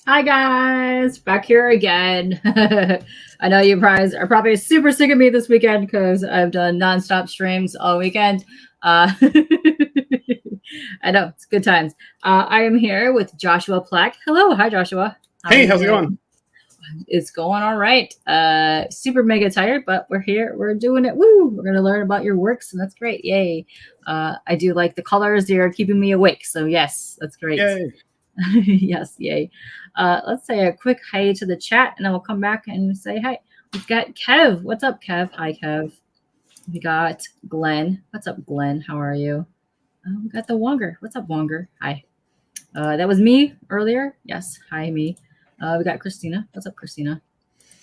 Hi guys, back here again. I know you guys are probably super sick of me this weekend because I've done nonstop streams all weekend. I know it's good times. I am here with Joshua Plack. Hello, hi Joshua. How are Hey, you how's it doing? going? It's going all right. Super mega tired, but we're here. We're doing it. Woo! We're gonna learn about your works, and that's great. Yay! I do like the colors. They are keeping me awake. So yes, that's great. Yay. Yes, yay. Let's say a quick hi to the chat, and then we'll come back and say hi. We've got Kev. What's up, Kev? Hi, Kev. We got Glenn. What's up, Glenn? How are you? We got the Wonger. What's up, Wonger? Hi. That was me earlier. Yes. Hi, me. We got Christina. What's up, Christina?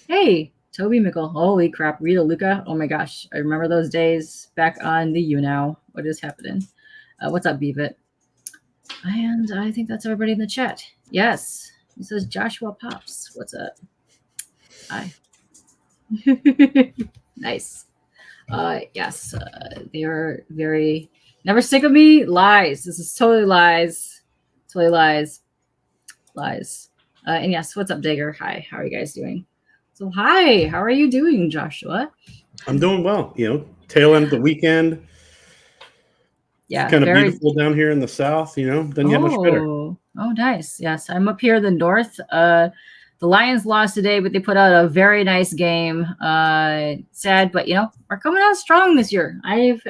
Hey, Toby Mickle. Holy crap. Rita Luca. Oh my gosh. I remember those days back on the YouNow. What is happening? What's up, Beavet? And I think that's everybody in the chat. Yes. He says Joshua Pops. What's up? Hi. Nice. Yes. They are very never sick of me. Lies. This is totally lies. Totally lies. Lies. And yes, what's up, Digger? Hi. How are you guys doing? So hi, how are you doing, Joshua? I'm doing well. Tail end of the weekend. Yeah, it's kind of beautiful down here in the south. Doesn't get much better. Oh, nice. Yes, I'm up here in the north. The Lions lost today, but they put out a very nice game. Sad, but we're coming out strong this year. I've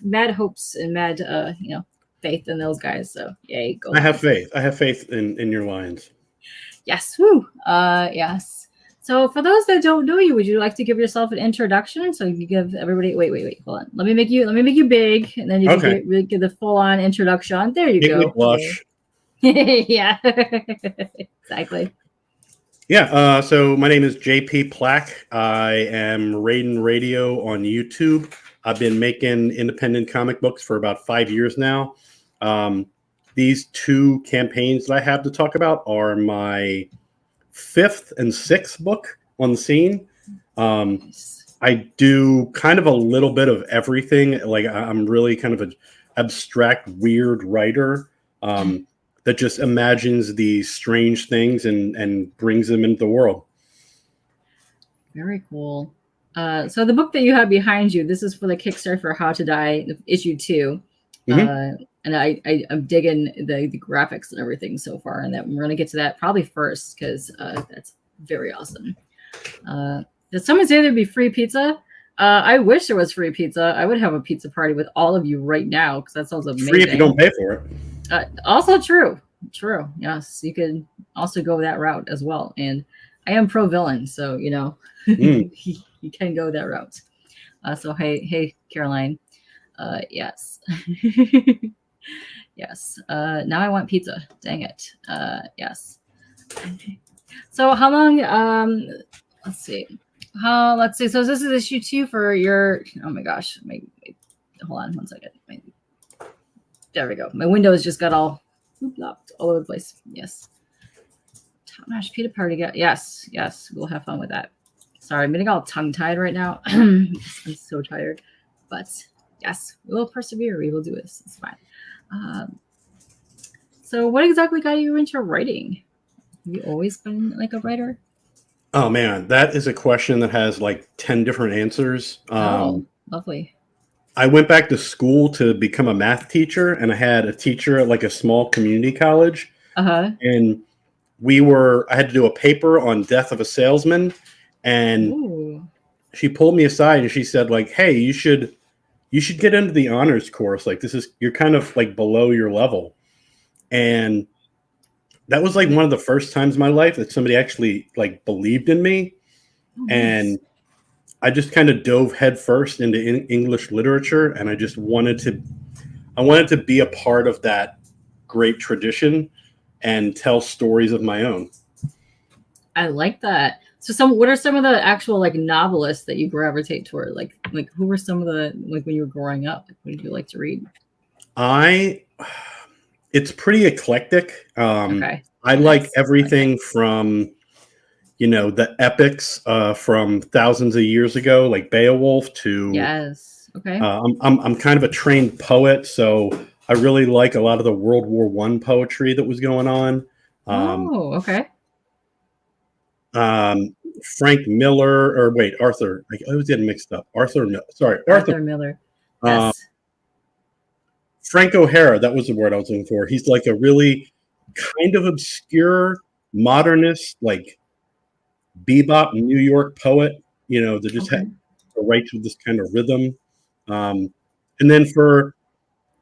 mad hopes and mad faith in those guys. So yay, go! I have faith. I have faith in your Lions. Yes. Woo. Yes. So for those that don't know you, would you like to give yourself an introduction? So you give everybody. Wait. Hold on. Let me make you big, and then you can really give the full on introduction. There you go. Blush. Yeah. Exactly. Yeah. So my name is JP Plack. I am Raiden Radio on YouTube. I've been making independent comic books for about 5 years now. These two campaigns that I have to talk about are my 5th and 6th book on the scene. I do kind of a little bit of everything. Like I'm really kind of an abstract, weird writer that just imagines these strange things and brings them into the world. Very cool. So the book that you have behind you, this is for the Kickstarter for How to Die, issue 2. Mm-hmm. And I'm digging the graphics and everything so far, and that we're going to get to that probably first because that's very awesome. Did someone say there'd be free pizza? I wish there was free pizza. I would have a pizza party with all of you right now because that sounds amazing. Free if you don't pay for it. Also true. Yes, you could also go that route as well. And I am pro villain, so you can go that route. So hey, Caroline. Yes. Yes. Now I want pizza. Dang it. Yes. So how long? Let's see. So this is issue 2 for your. Oh my gosh. Hold on 1 second. There we go. My windows just got all locked all over the place. Yes. Top notch pizza party. Yes. We'll have fun with that. Sorry, I'm getting all tongue tied right now. I'm so tired, but. Yes, we will persevere. We will do this. It's fine. So what exactly got you into writing? Have you always been like a writer? Oh, man, that is a question that has like 10 different answers. Lovely. I went back to school to become a math teacher, and I had a teacher at like a small community college. And I had to do a paper on death of a salesman. And she pulled me aside and she said, like, hey, you should get into the honors course. Like you're kind of like below your level. And that was like one of the first times in my life that somebody actually like believed in me. And I just kind of dove headfirst into English literature. And I just wanted to be a part of that great tradition and tell stories of my own. I like that. So what are some of the actual like novelists that you gravitate toward? Like who were some of the like when you were growing up? What did you like to read? It's pretty eclectic. I like everything from the epics from thousands of years ago, like Beowulf, to yes. Okay. I'm kind of a trained poet, so I really like a lot of the World War I poetry that was going on. Okay. Frank Miller, or wait, Arthur. I always get mixed up. Arthur Miller. Um, Yes. Frank O'Hara, that was the word I was looking for. He's like a really kind of obscure modernist, like bebop New York poet. That just writes with this kind of rhythm. And then for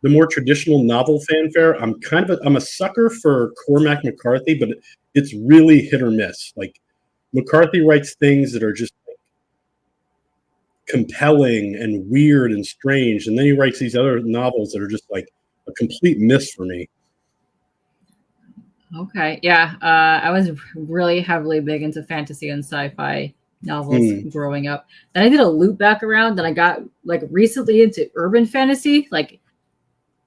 the more traditional novel fanfare, I'm a sucker for Cormac McCarthy, but it's really hit or miss. Like McCarthy writes things that are just compelling and weird and strange, and then he writes these other novels that are just like a complete miss for me. Okay, yeah, I was really heavily big into fantasy and sci-fi novels growing up. Then I did a loop back around, and I got like recently into urban fantasy, like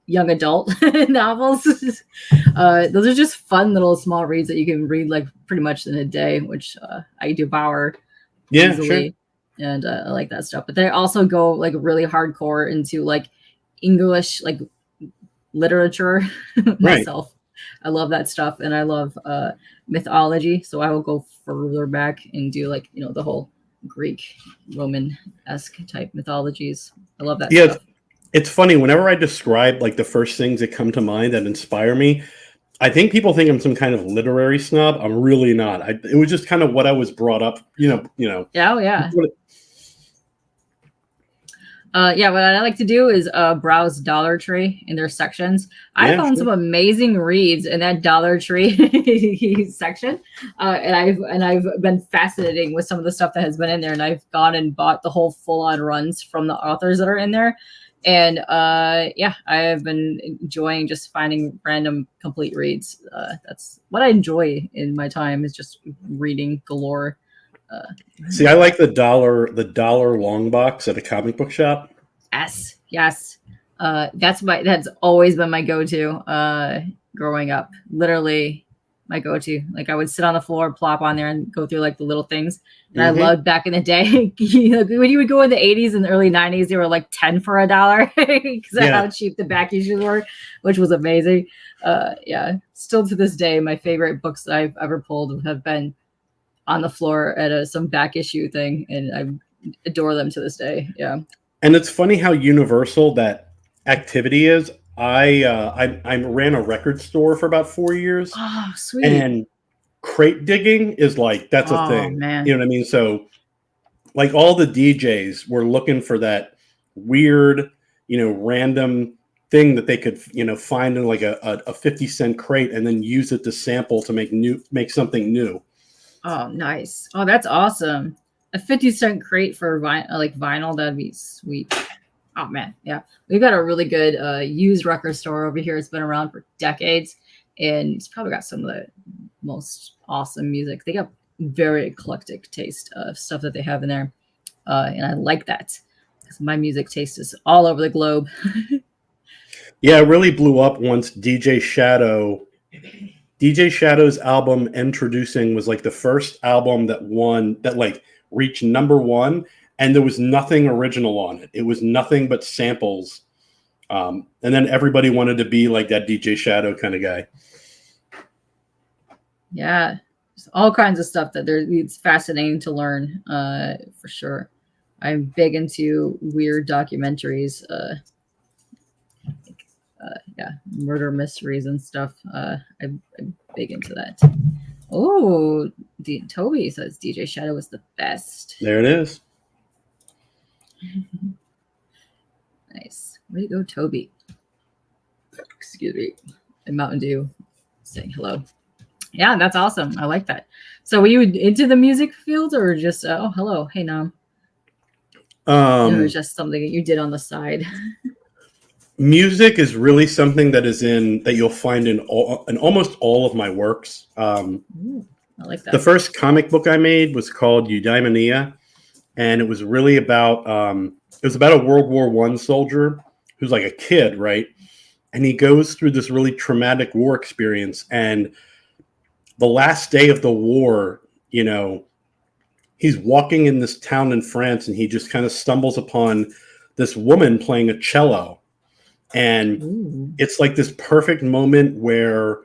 young adult novels. Those are just fun little small reads that you can read like pretty much in a day, which I devour easily. Sure. And I like that stuff. But they also go like really hardcore into like English like literature myself. I love that stuff, and I love mythology. So I will go further back and do like the whole Greek, Roman-esque type mythologies. I love that stuff. It's funny, whenever I describe like the first things that come to mind that inspire me, I think people think I'm some kind of literary snob. I'm really not. It was just kind of what I was brought up, Yeah, oh yeah. What I like to do is browse Dollar Tree in their sections. I found some amazing reads in that Dollar Tree section, and I've been fascinating with some of the stuff that has been in there. And I've gone and bought the whole full-on runs from the authors that are in there. And I have been enjoying just finding random complete reads. That's what I enjoy in my time, is just reading galore. See, I like the dollar long box at a comic book shop. Yes. That's always been my go-to growing up. Literally my go-to. Like I would sit on the floor, plop on there, and go through like the little things. And I loved back in the day when you would go in the 80s and the early 90s, they were like 10 for $1 because of how cheap the back issues were, which was amazing. Still to this day, my favorite books that I've ever pulled have been on the floor at some back issue thing, and I adore them to this day. Yeah. And it's funny how universal that activity is. I ran a record store for about 4 years. Oh, sweet. And crate digging is like, that's a thing. Man. You know what I mean? So like all the DJs were looking for that weird, random thing that they could, find in like a 50-cent crate and then use it to sample to make something new. Oh, nice. Oh, that's awesome. A 50-cent crate for vinyl, that'd be sweet. Oh man, yeah. We've got a really good used record store over here. It's been around for decades, and it's probably got some of the most awesome music. They got very eclectic taste of stuff that they have in there, and I like that because my music taste is all over the globe. Yeah, it really blew up once DJ Shadow's album Introducing was like the first album that like reached #1, and there was nothing original on it. It was nothing but samples. And then everybody wanted to be like that DJ Shadow kind of guy. Yeah, there's all kinds of stuff it's fascinating to learn, for sure. I'm big into weird documentaries. Murder mysteries and stuff. I'm big into that. Oh, Toby says DJ Shadow was the best. There it is. Nice. Way to go, Toby. Excuse me. And Mountain Dew saying hello. Yeah, that's awesome. I like that. So were you into the music field or just, oh, hello. Hey, Nam. It was just something that you did on the side. Music is really something that you'll find in almost all of my works. Ooh, I like that. The first comic book I made was called Eudaimonia, and it was really about a World War I soldier who's like a kid, right? And he goes through this really traumatic war experience, and the last day of the war, he's walking in this town in France, and he just kind of stumbles upon this woman playing a cello. And it's like this perfect moment where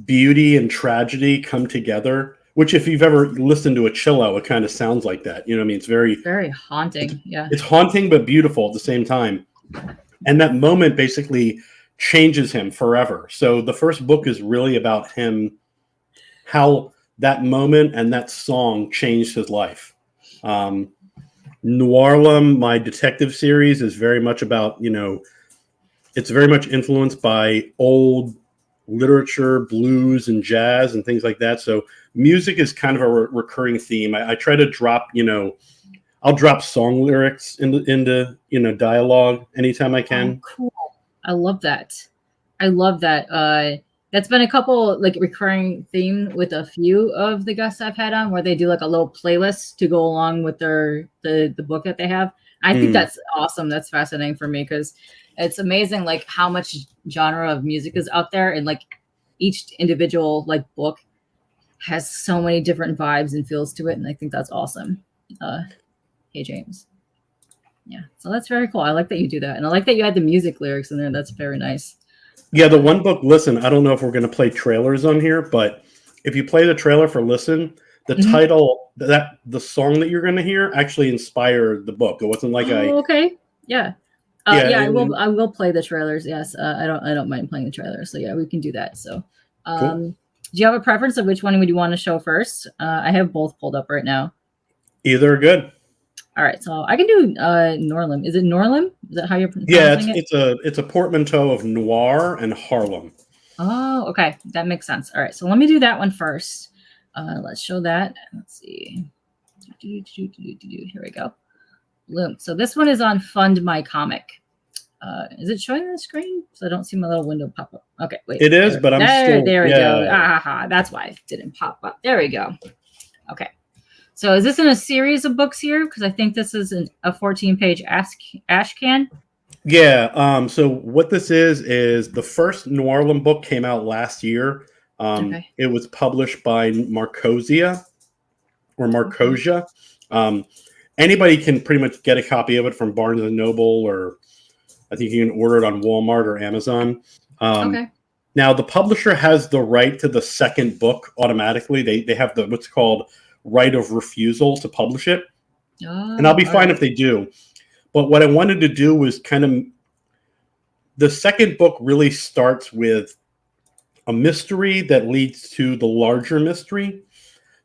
beauty and tragedy come together, which if you've ever listened to a chill out, it kind of sounds like that. You know what I mean? It's very haunting. Yeah. It's haunting, but beautiful at the same time. And that moment basically changes him forever. So the first book is really about him, how that moment and that song changed his life. Noirlem, my detective series, is very much about, it's very much influenced by old literature, blues and jazz and things like that. So music is kind of a recurring theme. I try to drop, I'll drop song lyrics into dialogue anytime I can. Oh, cool. I love that. That's been a couple like recurring theme with a few of the guests I've had on, where they do like a little playlist to go along with the book that they have. I think that's awesome. That's fascinating for me because it's amazing like how much genre of music is out there, and like each individual like book has so many different vibes and feels to it, and I think that's awesome. Hey James. Yeah, so that's very cool. I like that you do that, and I like that you had the music lyrics in there. That's very nice. Yeah, the one book, Listen, I don't know if we're going to play trailers on here, but if you play the trailer for Listen, the title, the song that you're going to hear actually inspired the book. It wasn't like okay. Yeah. I will play the trailers. Yes. I don't mind playing the trailers. So yeah, we can do that. So, cool. Do you have a preference of which one would you want to show first? I have both pulled up right now. Either are good. All right, so I can do Noirlem. Is it Noirlem? Is that how you're pronouncing it? Yeah, it's a portmanteau of noir and Harlem. Oh, okay, that makes sense. All right, so let me do that one first. Let's show that. Let's see. Here we go. Loom. So this one is on Fund My Comic. Is it showing on the screen? So I don't see my little window pop up. Okay, wait. It is, but there we go. That's why it didn't pop up. There we go. Okay. So is this in a series of books here? Because I think this is a 14-page ashcan. Yeah. So what this is the first Noirlem book came out last year. It was published by Marcosia or Marcosia. Anybody can pretty much get a copy of it from Barnes and Noble, or I think you can order it on Walmart or Amazon. Now the publisher has the right to the second book automatically. They have what's called right of refusal to publish it. And I'll be fine if they do. But what I wanted to do was the second book really starts with a mystery that leads to the larger mystery.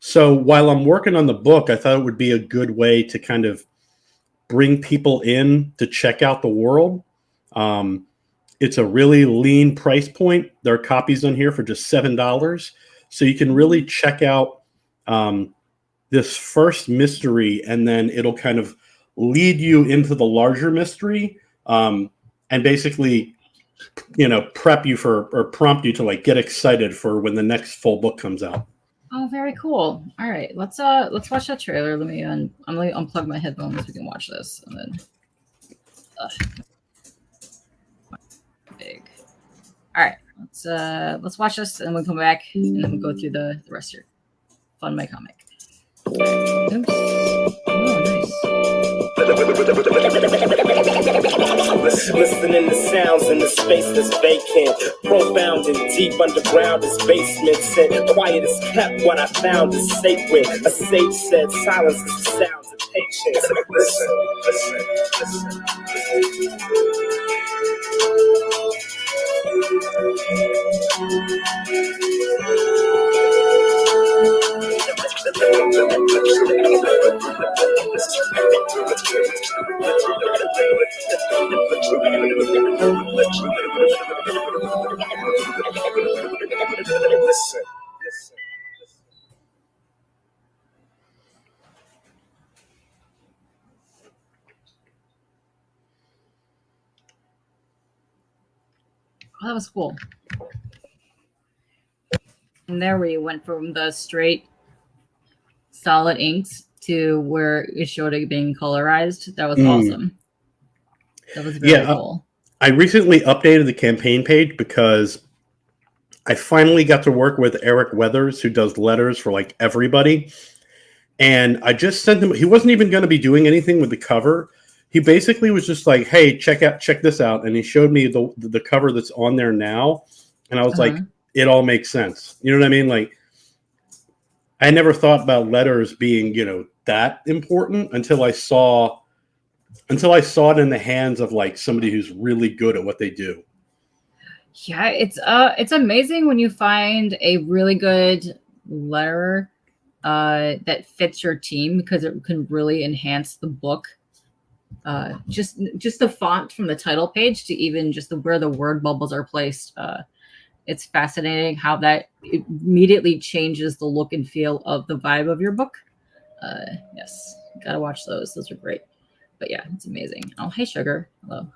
So while I'm working on the book, I thought it would be a good way to kind of bring people in to check out the world. It's a really lean price point. There are copies on here for just $7. So you can really check out this first mystery, and then it'll kind of lead you into the larger mystery, and basically, prep you or prompt you to like get excited for when the next full book comes out. Oh, very cool. All right, let's watch that trailer. Let me I'm gonna unplug my headphones so we can watch this, and then big. All right, let's watch this, and we'll come back, and then we'll go through the rest here. Fund My Comic. Oops. Oh, nice. Listening to sounds in the space that's vacant, profound and deep underground as basements, and quiet is kept. What I found is sacred. A sage said, silence is the sounds of patience. Listen. Oh, that was cool. And there we went from the straight solid inks to where it showed it being colorized. That was awesome. That was very cool. I recently updated the campaign page because I finally got to work with Eric Weathers, who does letters for like everybody. And I just sent him, he wasn't even going to be doing anything with the cover. He basically was just like, hey, check this out. And he showed me the cover that's on there now. And I was like, it all makes sense. You know what I mean? Like, I never thought about letters being, you know, that important until I saw it in the hands of like somebody who's really good at what they do. Yeah, it's amazing when you find a really good letterer that fits your team, because it can really enhance the book. Just the font from the title page to even just where the word bubbles are placed. It's fascinating how that immediately changes the look and feel of the vibe of your book. Yes, gotta watch those. Those are great. But yeah, it's amazing. Oh, hey, Sugar. Hello.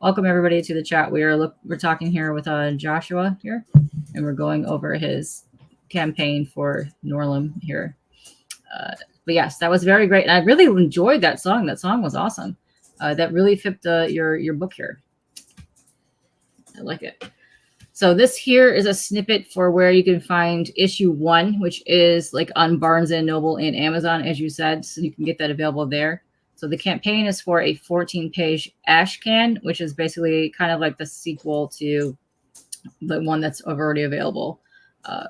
Welcome everybody to the chat. We're talking here with Joshua here, and we're going over his campaign for Noirlem here. But yes, that was very great, and I really enjoyed that song. That song was awesome. That really fit your book here. I like it. So this here is a snippet for where you can find issue 1, which is like on Barnes and Noble and Amazon, as you said, so you can get that available there. So the campaign is for a 14-page ashcan, which is basically kind of like the sequel to the one that's already available,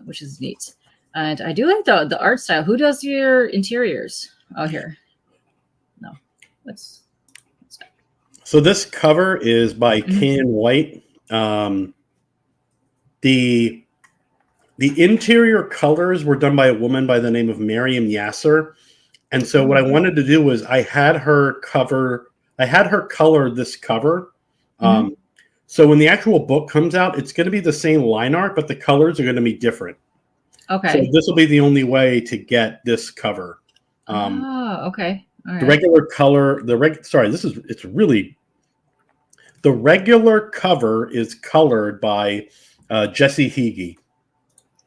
which is neat. And I do like the art style. Who does your interiors? Oh, here. No. What's that? So this cover is by Can White. The interior colors were done by a woman by the name of Miriam Yasser. And so what I wanted to do was I had her color this cover. So when the actual book comes out, it's going to be the same line art, but the colors are going to be different. Okay. So this will be the only way to get this cover. Okay. All right. The regular color, the regular cover is colored by Jesse Heege.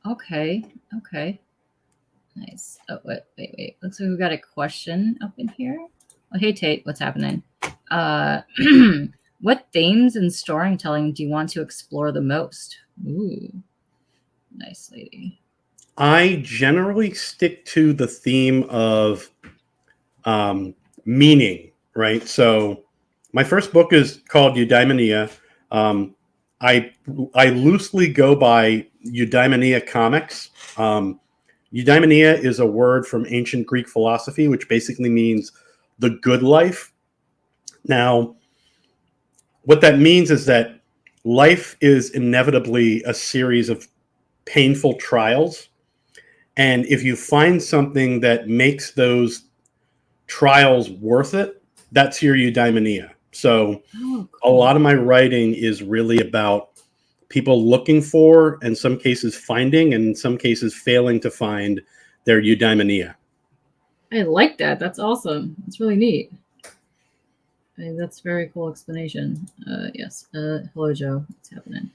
Okay. Nice. Oh, wait. Looks like we've got a question up in here. Oh, hey, Tate. What's happening? What themes and storytelling do you want to explore the most? Ooh. Nice lady. I generally stick to the theme of meaning, right? So my first book is called Eudaimonia. I loosely go by Eudaimonia comics. Eudaimonia is a word from ancient Greek philosophy, which basically means the good life. Now, what that means is that life is inevitably a series of painful trials. And if you find something that makes those trials worth it, that's your eudaimonia. So a lot of my writing is really about people looking for, in some cases finding, and in some cases failing to find their eudaimonia. I like that. That's awesome. That's really neat. I mean, that's a very cool explanation. Yes. Hello, Joe. What's happening?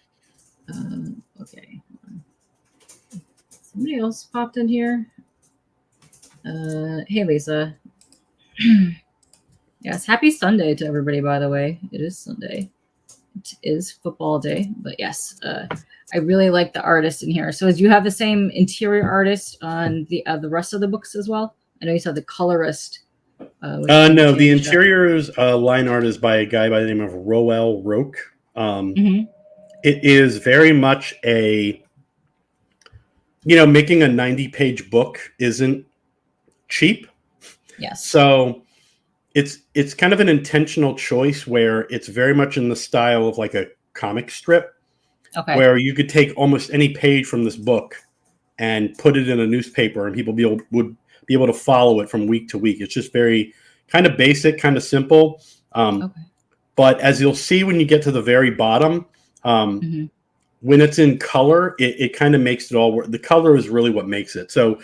Okay. Somebody else popped in here. Hey, Lisa. Yes, happy Sunday to everybody, by the way. It is Sunday. It is football day. But yes, I really like the artist in here. So do you have the same interior artist on the rest of the books as well? I know you said the colorist. No, the interiors line art is by a guy by the name of Roel Roque. It is very much a, making a 90-page book isn't cheap. Yes. So it's kind of an intentional choice where it's very much in the style of like a comic strip. Okay. Where you could take almost any page from this book and put it in a newspaper, and people would be able to follow it from week to week. It's just very kind of basic, kind of simple. But as you'll see when you get to the very bottom, when it's in color, it kind of makes it all work. The color is really what makes it. So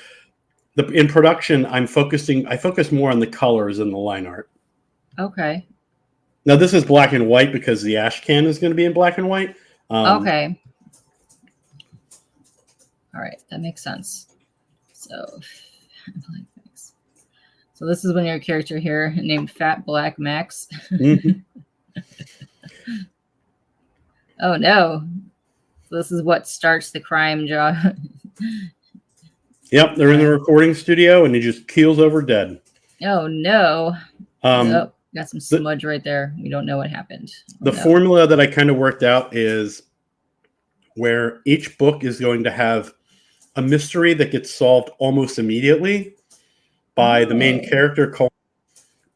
in production, I focus more on the colors than the line art. Okay. Now this is black and white because the ashcan is going to be in black and white. Okay. All right, that makes sense. So this is when your character here named Fat Black Max. Oh no. So this is what starts the crime job. Yep, they're in the recording studio and he just keels over dead. Oh no. Got some smudge right there. We don't know what happened. The formula that I kind of worked out is where each book is going to have a mystery that gets solved almost immediately by the main character,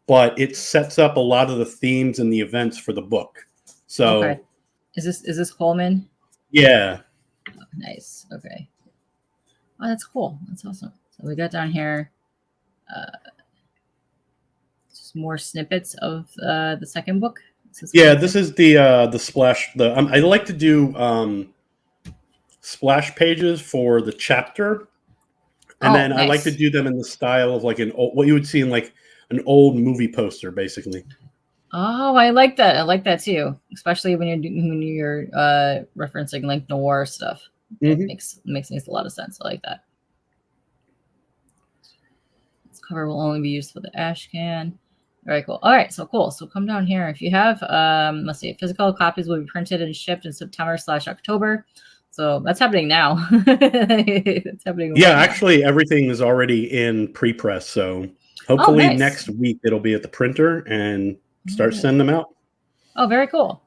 but it sets up a lot of the themes and the events for the book. So, okay. Is this Coleman? Yeah. Oh, nice. Okay. Oh, that's cool. That's awesome. So we got down here just more snippets of the second book. This is the splash. I like to do splash pages for the chapter, and then nice. I like to do them in the style of like what you would see in like an old movie poster, basically. Oh, I like that. I like that too, especially when you're referencing like noir stuff. It makes a lot of sense. I like that. This cover will only be used for the ashcan. Very cool. All right, so cool. So come down here. If you have, let's see, physical copies will be printed and shipped in September/October. So that's happening now. It's happening. Yeah, actually, everything is already in pre-press. So hopefully next week it'll be at the printer and start sending them out. Oh, very cool.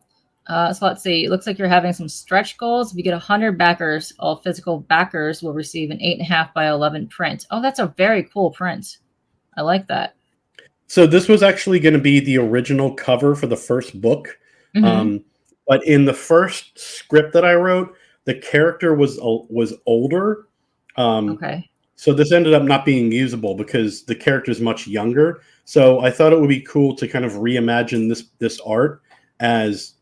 So let's see. It looks like you're having some stretch goals. If you get 100 backers, all physical backers will receive an 8.5 by 11 print. Oh, that's a very cool print. I like that. So this was actually going to be the original cover for the first book. But in the first script that I wrote, the character was older. Okay. So this ended up not being usable because the character is much younger. So I thought it would be cool to kind of reimagine this art as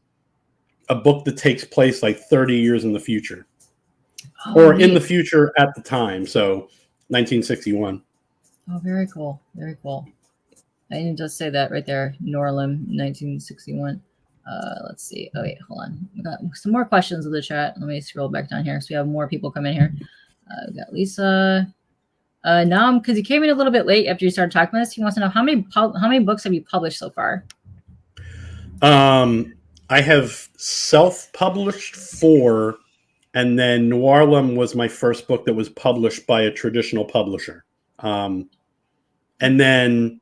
a book that takes place like 30 years in the future. Or in the future at the time. So 1961. Oh, very cool. Very cool. I didn't just say that right there. Noirlem, 1961. Let's see. Oh, wait, hold on. We got some more questions in the chat. Let me scroll back down here. So we have more people come in here. We got Lisa. Nam, because he came in a little bit late after you started talking about this, he wants to know how many books have you published so far? I have self-published 4, and then Noirlem was my first book that was published by a traditional publisher. And then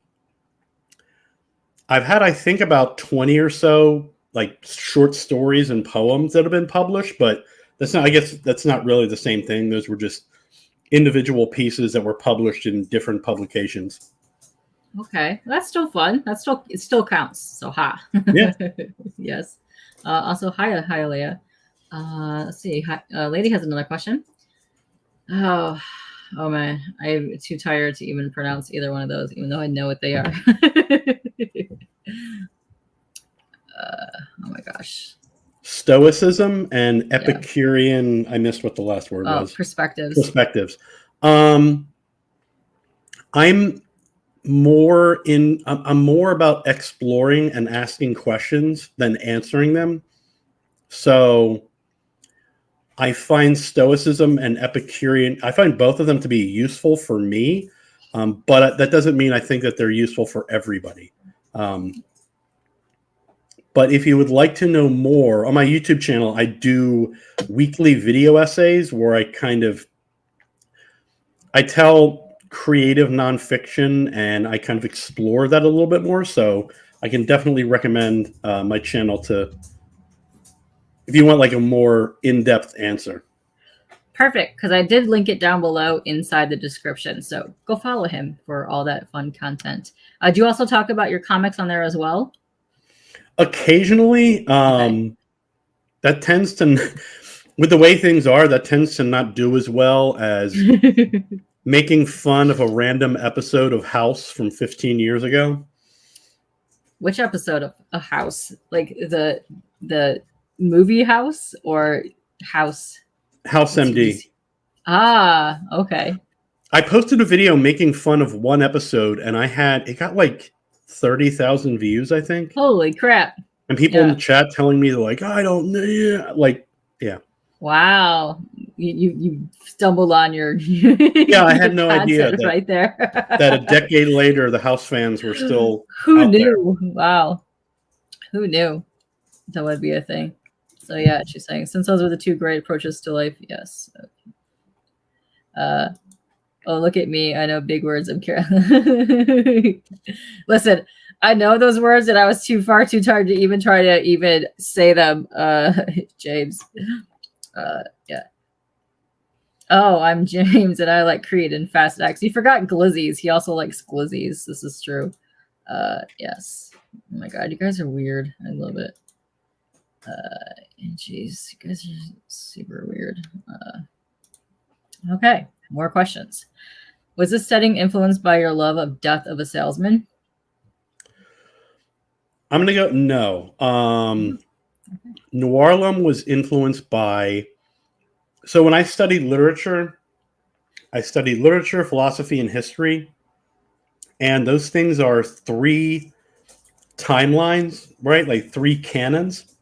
I've had, I think, about 20 or so like short stories and poems that have been published, but I guess that's not really the same thing. Those were just individual pieces that were published in different publications. Okay, that's still fun. It still counts. So yeah. Yes. Also hi Leah. Let's see. Lady has another question. Oh man, I'm too tired to even pronounce either one of those, even though I know what they are. Oh my gosh. Stoicism and Epicurean. I missed what the last word was. Perspectives. I'm more about exploring and asking questions than answering them. So I find Stoicism and Epicurean, I find both of them to be useful for me, but that doesn't mean I think that they're useful for everybody. But if you would like to know more, on my YouTube channel, I do weekly video essays where I tell creative nonfiction and I kind of explore that a little bit more. So I can definitely recommend my channel if you want like a more in-depth answer. Perfect, because I did link it down below inside the description. So go follow him for all that fun content. Do you also talk about your comics on there as well? Occasionally, that tends to, with the way things are, that tends to not do as well as making fun of a random episode of House from 15 years ago. Which episode of a House? Like the movie House or House? House MD. Ah, okay. I posted a video making fun of one episode, and it got like 30,000 views, I think. Holy crap. And people in the chat telling me, like, I don't know. Like, yeah. Wow. You stumbled on your yeah, I had no idea that, right there. that a decade later the House fans were still Who knew? There. Wow. Who knew that would be a thing? So yeah, she's saying, since those were the two great approaches to life, yes. Okay. Oh, look at me. I know big words. I'm Karen. Listen, I know those words and I was far too tired to even try to say them, James. Yeah. Oh, I'm James, and I like Creed and Fast X. He forgot Glizzies. He also likes Glizzies. This is true. Yes. Oh my god, you guys are weird. I love it. Jeez, you guys are super weird. Okay, more questions. Was this setting influenced by your love of Death of a Salesman? I'm gonna go no. Noirlem was influenced by. So when I studied literature, philosophy, and history, and those things are 3 timelines, right? Like 3 canons.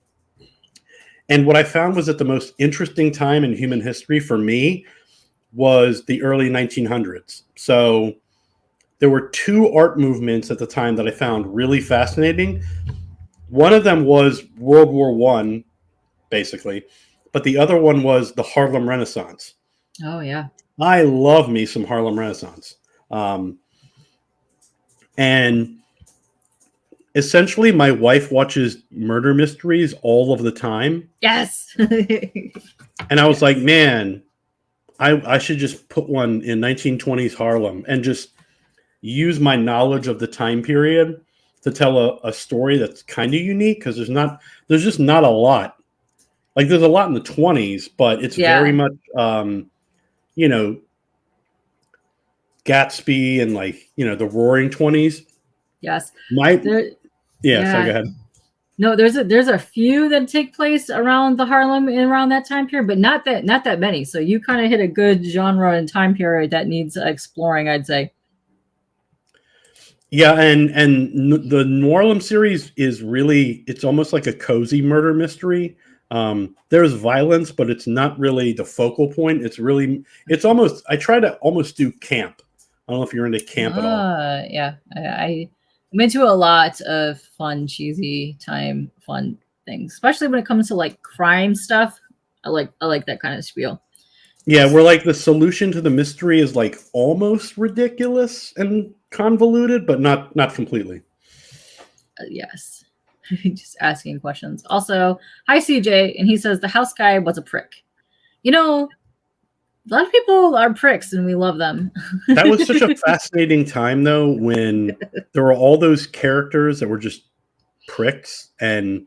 And what I found was that the most interesting time in human history for me was the early 1900s. So there were 2 art movements at the time that I found really fascinating. One of them was World War I, basically, but the other one was the Harlem Renaissance. Oh, yeah. I love me some Harlem Renaissance. And essentially, my wife watches murder mysteries all of the time. Yes. And I was like, man, I should just put one in 1920s Harlem and just use my knowledge of the time period to tell a story that's kind of unique, because there's just not a lot. Like, there's a lot in the 20s, but it's very much, Gatsby and the Roaring 20s. Yes. Sorry, go ahead. No, there's a few that take place around the Harlem and around that time period, but not that many. So you kind of hit a good genre and time period that needs exploring, I'd say. Yeah, and the Noirlem series is really, it's almost like a cozy murder mystery. There's violence, but it's not really the focal point. It's almost, I try to almost do camp. I don't know if you're into camp at all. Yeah, I'm into a lot of fun, cheesy time, fun things, especially when it comes to like crime stuff. I like that kind of spiel. Yeah, where like the solution to the mystery is like almost ridiculous and convoluted, but not completely. Yes. Just asking questions. Also, hi CJ, and he says the house guy was a prick. A lot of people are pricks, and we love them. That was such a fascinating time, though, when there were all those characters that were just pricks, and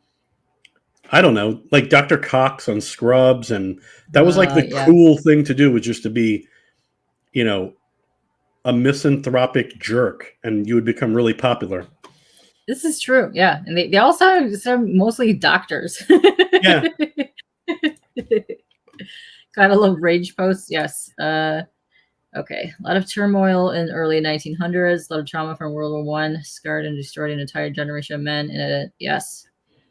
I don't know, like Dr. Cox on Scrubs, and that was like the cool thing to do, was just to be, a misanthropic jerk, and you would become really popular. This is true, yeah, and they also are mostly doctors. Yeah. Gotta love rage posts, yes. Okay, a lot of turmoil in early 1900s, a lot of trauma from World War I, scarred and destroyed an entire generation of men. Yes,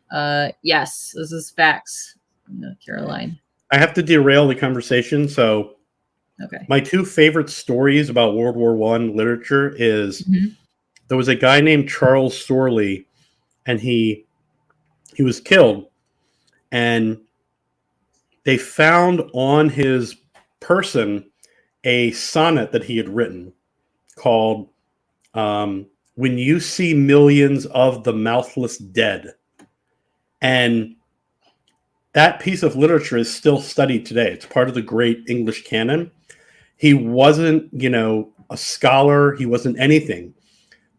this is facts. Caroline. I have to derail the conversation, so okay. My 2 favorite stories about World War I literature is there was a guy named Charles Sorley, and he was killed, and they found on his person a sonnet that he had written called When You See Millions of the Mouthless Dead. And that piece of literature is still studied today. It's part of the great English canon. He wasn't, a scholar. He wasn't anything.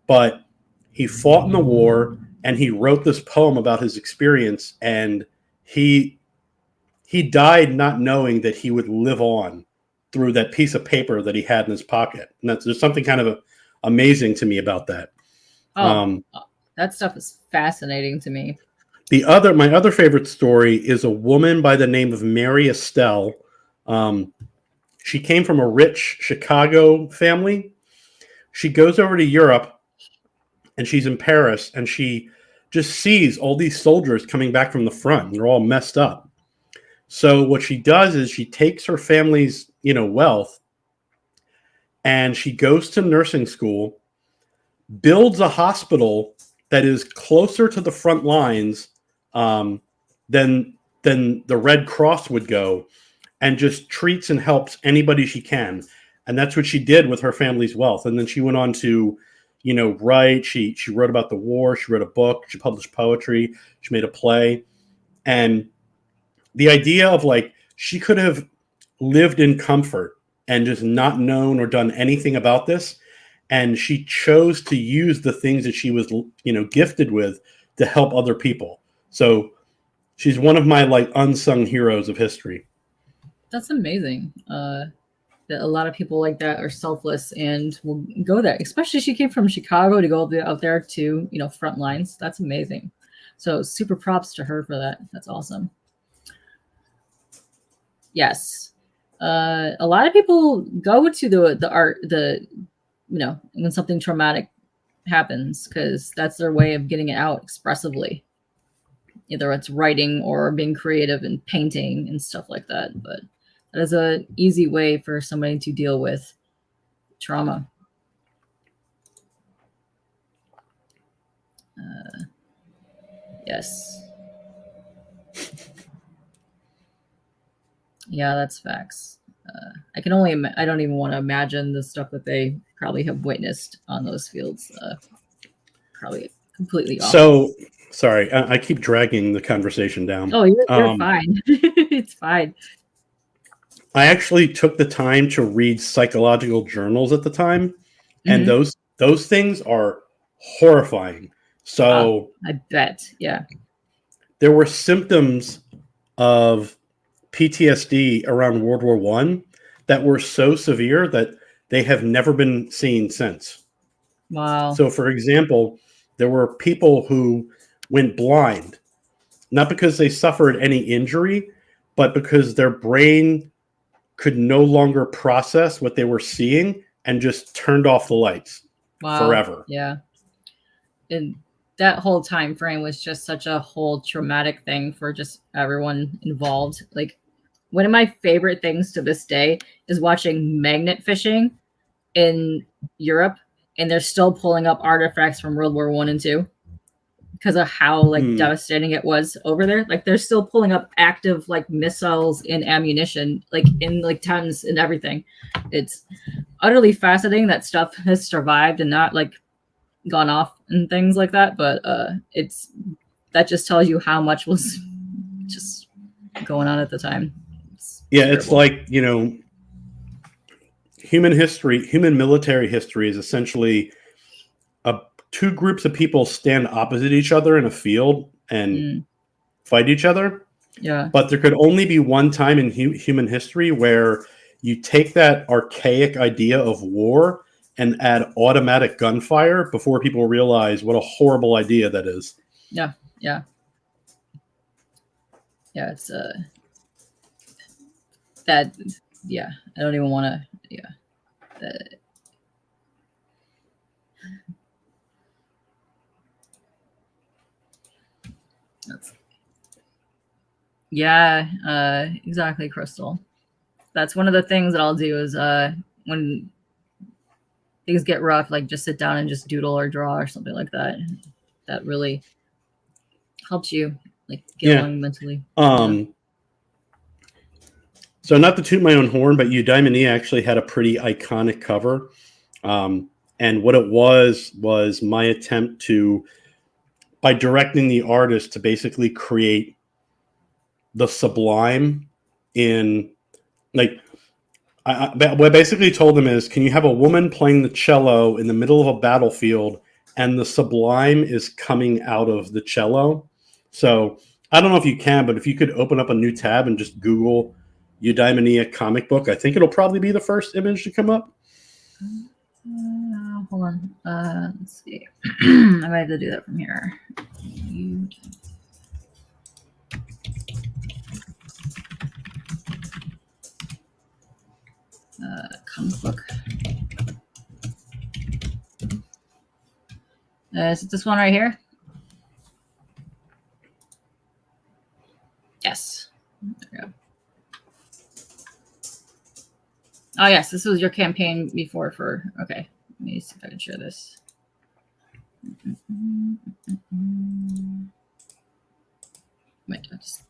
But he fought in the war, and he wrote this poem about his experience, and he died not knowing that he would live on through that piece of paper that he had in his pocket. And there's something kind of amazing to me about that. That stuff is fascinating to me. My other favorite story is a woman by the name of Mary Estelle. She came from a rich Chicago family. She goes over to Europe, and she's in Paris, and she just sees all these soldiers coming back from the front, and they're all messed up. So what she does is she takes her family's, wealth, and she goes to nursing school, builds a hospital that is closer to the front lines than the Red Cross would go, and just treats and helps anybody she can. And that's what she did with her family's wealth. And then she went on to, write. She wrote about the war. She wrote a book. She published poetry. She made a play. And the idea of she could have lived in comfort and just not known or done anything about this. And she chose to use the things that she was, gifted with to help other people. So she's one of my like unsung heroes of history. That's amazing. That a lot of people like that are selfless and will go there. Especially she came from Chicago to go out there to, front lines. That's amazing. So super props to her for that. That's awesome. Yes. A lot of people go to the art, when something traumatic happens, because that's their way of getting it out expressively. Either it's writing or being creative and painting and stuff like that. But that is an easy way for somebody to deal with trauma. Yes. Yeah, that's facts. I don't even want to imagine the stuff that they probably have witnessed on those fields. Probably completely awful. So, sorry, I keep dragging the conversation down. Oh, you're fine. It's fine. I actually took the time to read psychological journals at the time, and those things are horrifying. So I bet, yeah. There were symptoms of PTSD around World War I that were so severe that they have never been seen since. Wow. So, for example, there were people who went blind, not because they suffered any injury, but because their brain could no longer process what they were seeing and just turned off the lights forever. Yeah. And that whole time frame was just such a whole traumatic thing for just everyone involved. Like, one of my favorite things to this day is watching magnet fishing in Europe, and they're still pulling up artifacts from World War I and II because of how devastating it was over there. Like, they're still pulling up active missiles and ammunition, in tons and everything. It's utterly fascinating that stuff has survived and not gone off and things like that. But that just tells you how much was just going on at the time. It's like, human military history is essentially two groups of people stand opposite each other in a field and fight each other. Yeah. But there could only be one time in human history where you take that archaic idea of war and add automatic gunfire before people realize what a horrible idea that is. Yeah. Yeah. Yeah. It's that, yeah, I don't even want to, exactly, Crystal. That's one of the things that I'll do is when things get rough, just sit down and just doodle or draw or something like that. That really helps you get along mentally. So not to toot my own horn, but Eudaimonia actually had a pretty iconic cover. And what it was my attempt to, by directing the artist to basically create the sublime in, what I basically told them is, can you have a woman playing the cello in the middle of a battlefield and the sublime is coming out of the cello? So I don't know if you can, but if you could open up a new tab and just Google Eudaimonia comic book, I think it'll probably be the first image to come up. Hold on. Let's see. I might have to do that from here. Comic book. Is it this one right here? Yes. There we go. Oh, yes. This was your campaign before for... Okay. Let me see if I can share this. Wait, I'll just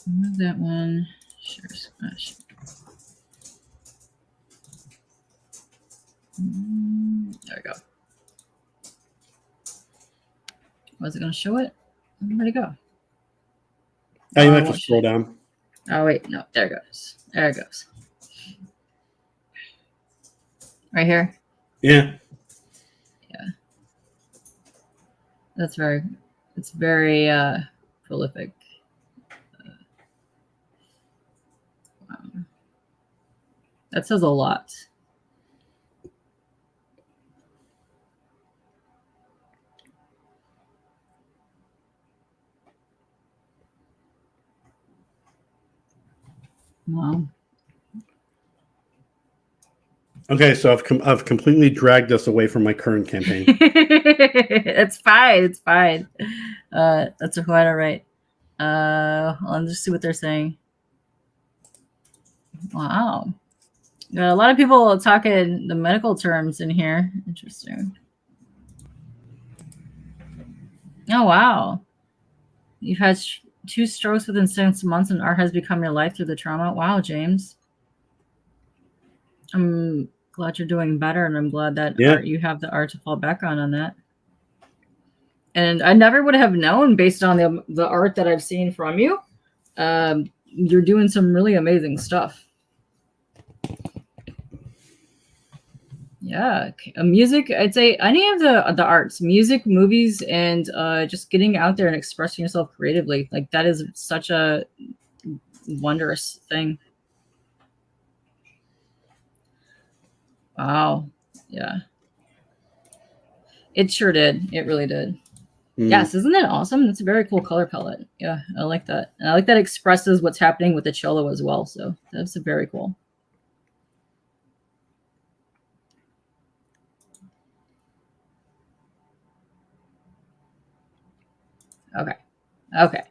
remove that one. Share smash. There we go. Was it going to show it? Where'd it go? You have to scroll down. Oh wait, no, there it goes. There it goes. Right here. Yeah. Yeah. That's very. It's very prolific. Wow. That says a lot. Wow. Okay, so I've completely dragged us away from my current campaign. It's fine. It's fine. That's quite all right. Let's just see what they're saying. Wow. Got a lot of people talking the medical terms in here. Interesting. Oh, wow. You've had 2 strokes within 6 months and art has become your life through the trauma. Wow, James. I'm glad you're doing better, and I'm glad that you have the art to fall back on that. And I never would have known based on the art that I've seen from you. You're doing some really amazing stuff. Yeah, music. I'd say any of the arts, music, movies, and just getting out there and expressing yourself creatively. Like that is such a wondrous thing. Wow. Yeah. It sure did. It really did. Yes, isn't that awesome? That's a very cool color palette. Yeah, I like that. And I like that it expresses what's happening with the cello as well. So that's very cool. Okay. Okay.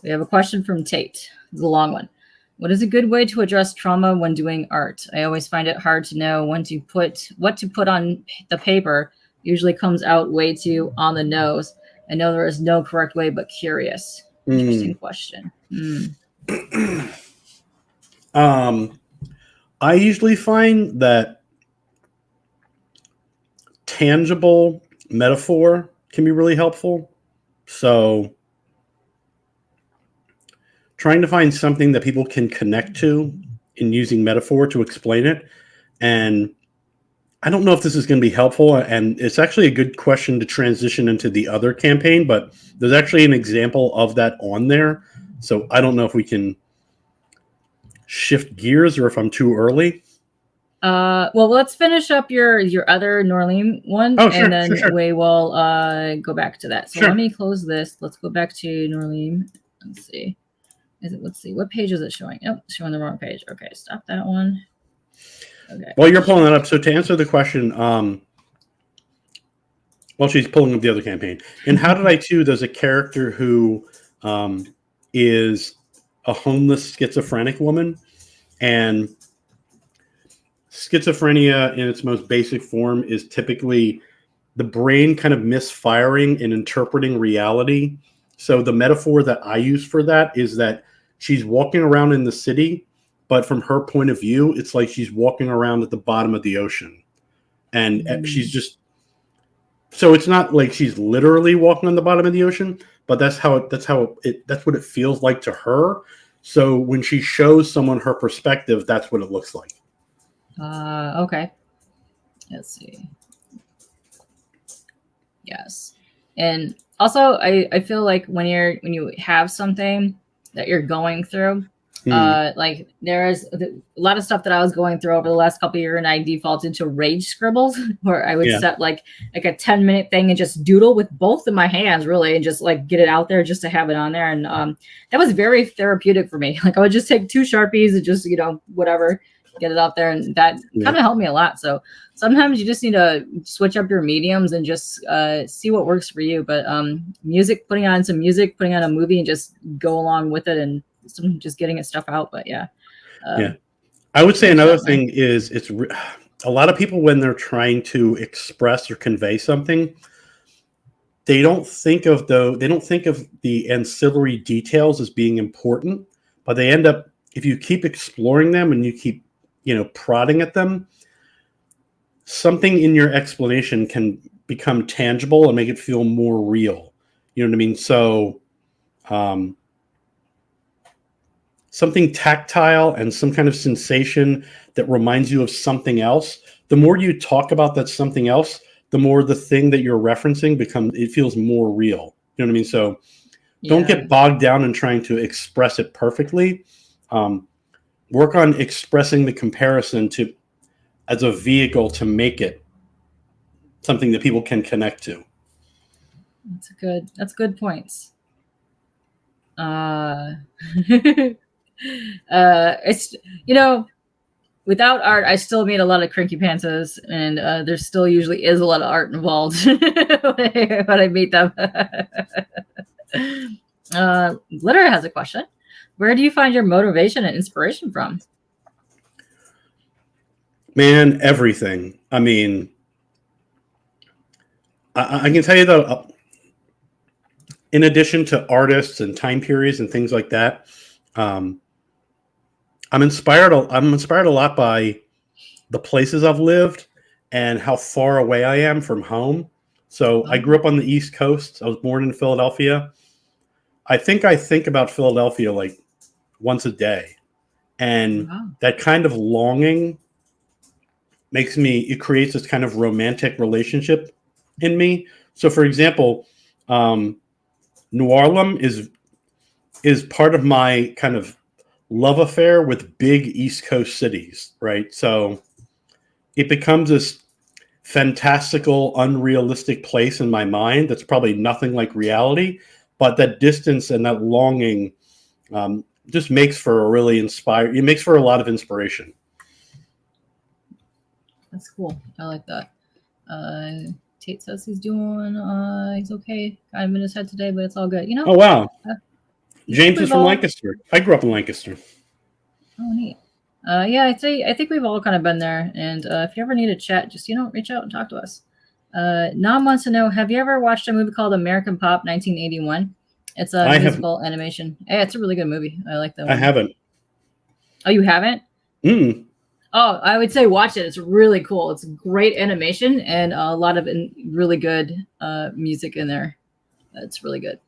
We have a question from Tate. It's a long one. What is a good way to address trauma when doing art? I always find it hard to know what to put on the paper. Usually comes out way too on the nose. I know there is no correct way, but curious. Interesting question. I usually find that tangible metaphor can be really helpful. So trying to find something that people can connect to in using metaphor to explain it. And I don't know if this is going to be helpful, and it's actually a good question to transition into the other campaign, but there's actually an example of that on there. So I don't know if we can shift gears or if I'm too early. Well, let's finish up your other Noirlem one, and then we will go back to that. So let me close this. Let's go back to Noirlem. Let's see. Let's see. What page is it showing? Oh, it's showing the wrong page. Okay, stop that one. Okay. Well, you're pulling that up. So to answer the question, she's pulling up the other campaign. In How Did I Too, there's a character who is a homeless schizophrenic woman, and schizophrenia in its most basic form is typically the brain kind of misfiring and interpreting reality. So the metaphor that I use for that is that she's walking around in the city, but from her point of view, it's like she's walking around at the bottom of the ocean. And she's just, so it's not like she's literally walking on the bottom of the ocean, but that's what it feels like to her. So when she shows someone her perspective, that's what it looks like. Okay. Let's see. Yes. And also I feel like when you have something that you're going through, like there is a lot of stuff that I was going through over the last couple of years, and I defaulted to rage scribbles where I would set like a 10-minute thing and just doodle with both of my hands really, and just like get it out there just to have it on there. And that was very therapeutic for me. Like I would just take 2 Sharpies and just, whatever, get it out there, and that kind of helped me a lot. So sometimes you just need to switch up your mediums and just see what works for you. But music, putting on some music, putting on a movie, and just go along with it, and just getting it stuff out. But I would say another thing is a lot of people, when they're trying to express or convey something, they don't think of the ancillary details as being important, but they end up, if you keep exploring them and you keep prodding at them, something in your explanation can become tangible and make it feel more real. You know what I mean? So something tactile and some kind of sensation that reminds you of something else, the more you talk about that something else, the more the thing that you're referencing it feels more real. You know what I mean? So don't get bogged down in trying to express it perfectly. Work on expressing the comparison as a vehicle to make it something that people can connect to. That's good points. It's, without art, I still made a lot of cranky pantsas, and there still usually is a lot of art involved when I meet them. Glitter has a question. Where do you find your motivation and inspiration from? Man, everything. I mean, I can tell you that in addition to artists and time periods and things like that, I'm inspired a lot by the places I've lived and how far away I am from home. So I grew up on the East Coast. I was born in Philadelphia. I think about Philadelphia like once a day. And that kind of longing it creates this kind of romantic relationship in me. So for example, Noirlem is part of my kind of love affair with big East Coast cities, right? So it becomes this fantastical, unrealistic place in my mind that's probably nothing like reality, but that distance and that longing just makes for it makes for a lot of inspiration. That's cool. I like that. Tate says he's okay. Kind of in his head today, but it's all good. Oh, wow. James is from Lancaster. I grew up in Lancaster. Oh, neat. Yeah, I think we've all kind of been there. And if you ever need a chat, just, reach out and talk to us. Nam wants to know, have you ever watched a movie called American Pop 1981? It's a musical animation. Yeah, it's a really good movie. I like that one. I haven't. Oh, you haven't? Oh, I would say watch it. It's really cool. It's great animation and a lot of really good music in there. It's really good.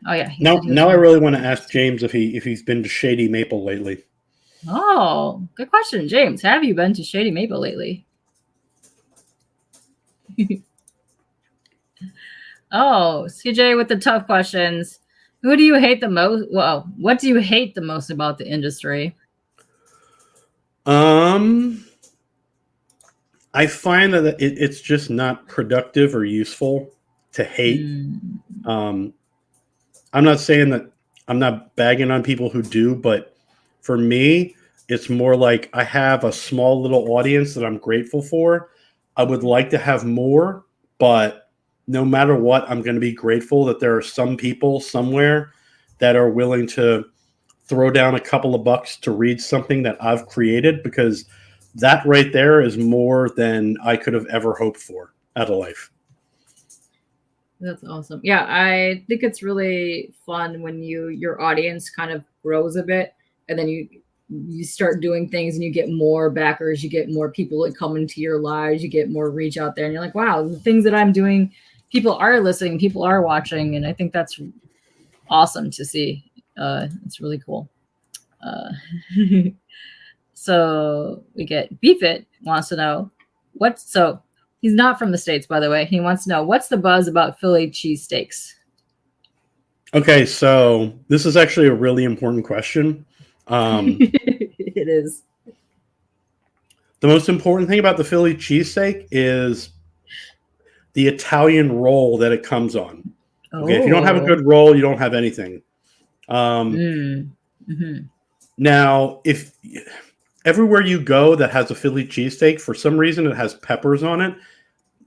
Oh yeah. Now I really want to ask James if he's been to Shady Maple lately. Oh, good question, James. Have you been to Shady Maple lately? Oh, CJ with the tough questions. Who do you hate the most? Well, what do you hate the most about the industry? I find that it's just not productive or useful to hate. I'm not saying that I'm not bagging on people who do, but for me, it's more like I have a small little audience that I'm grateful for. I would like to have more, but no matter what, I'm going to be grateful that there are some people somewhere that are willing to throw down a couple of bucks to read something that I've created, because that right there is more than I could have ever hoped for out of life. That's awesome. Yeah, I think it's really fun when your audience kind of grows a bit, and then you start doing things and you get more backers, you get more people that come into your lives, you get more reach out there, and you're like, wow, the things that I'm doing, people are listening, people are watching, and I think that's awesome to see. It's really cool. So we get Beef It wants to know he's not from the States, by the way. He wants to know, what's the buzz about Philly cheesesteaks? Okay, so this is actually a really important question. It is. The most important thing about the Philly cheesesteak is the Italian roll that it comes on. Okay, if you don't have a good roll, you don't have anything. Now, if everywhere you go that has a Philly cheesesteak, for some reason it has peppers on it.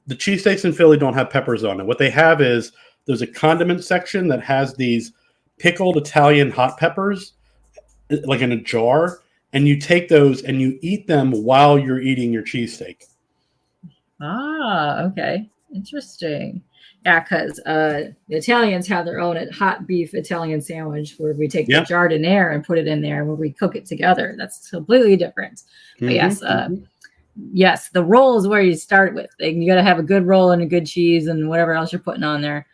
The cheesesteaks in Philly don't have peppers on it. What they have is there's a condiment section that has these pickled Italian hot peppers, like in a jar, and you take those and you eat them while you're eating your cheesesteak. Ah, okay. Interesting. Yeah, because the Italians have their own hot beef Italian sandwich where we take the giardiniera and put it in there where we cook it together. That's completely different. But yes, the roll is where you start with. You got to have a good roll and a good cheese and whatever else you're putting on there,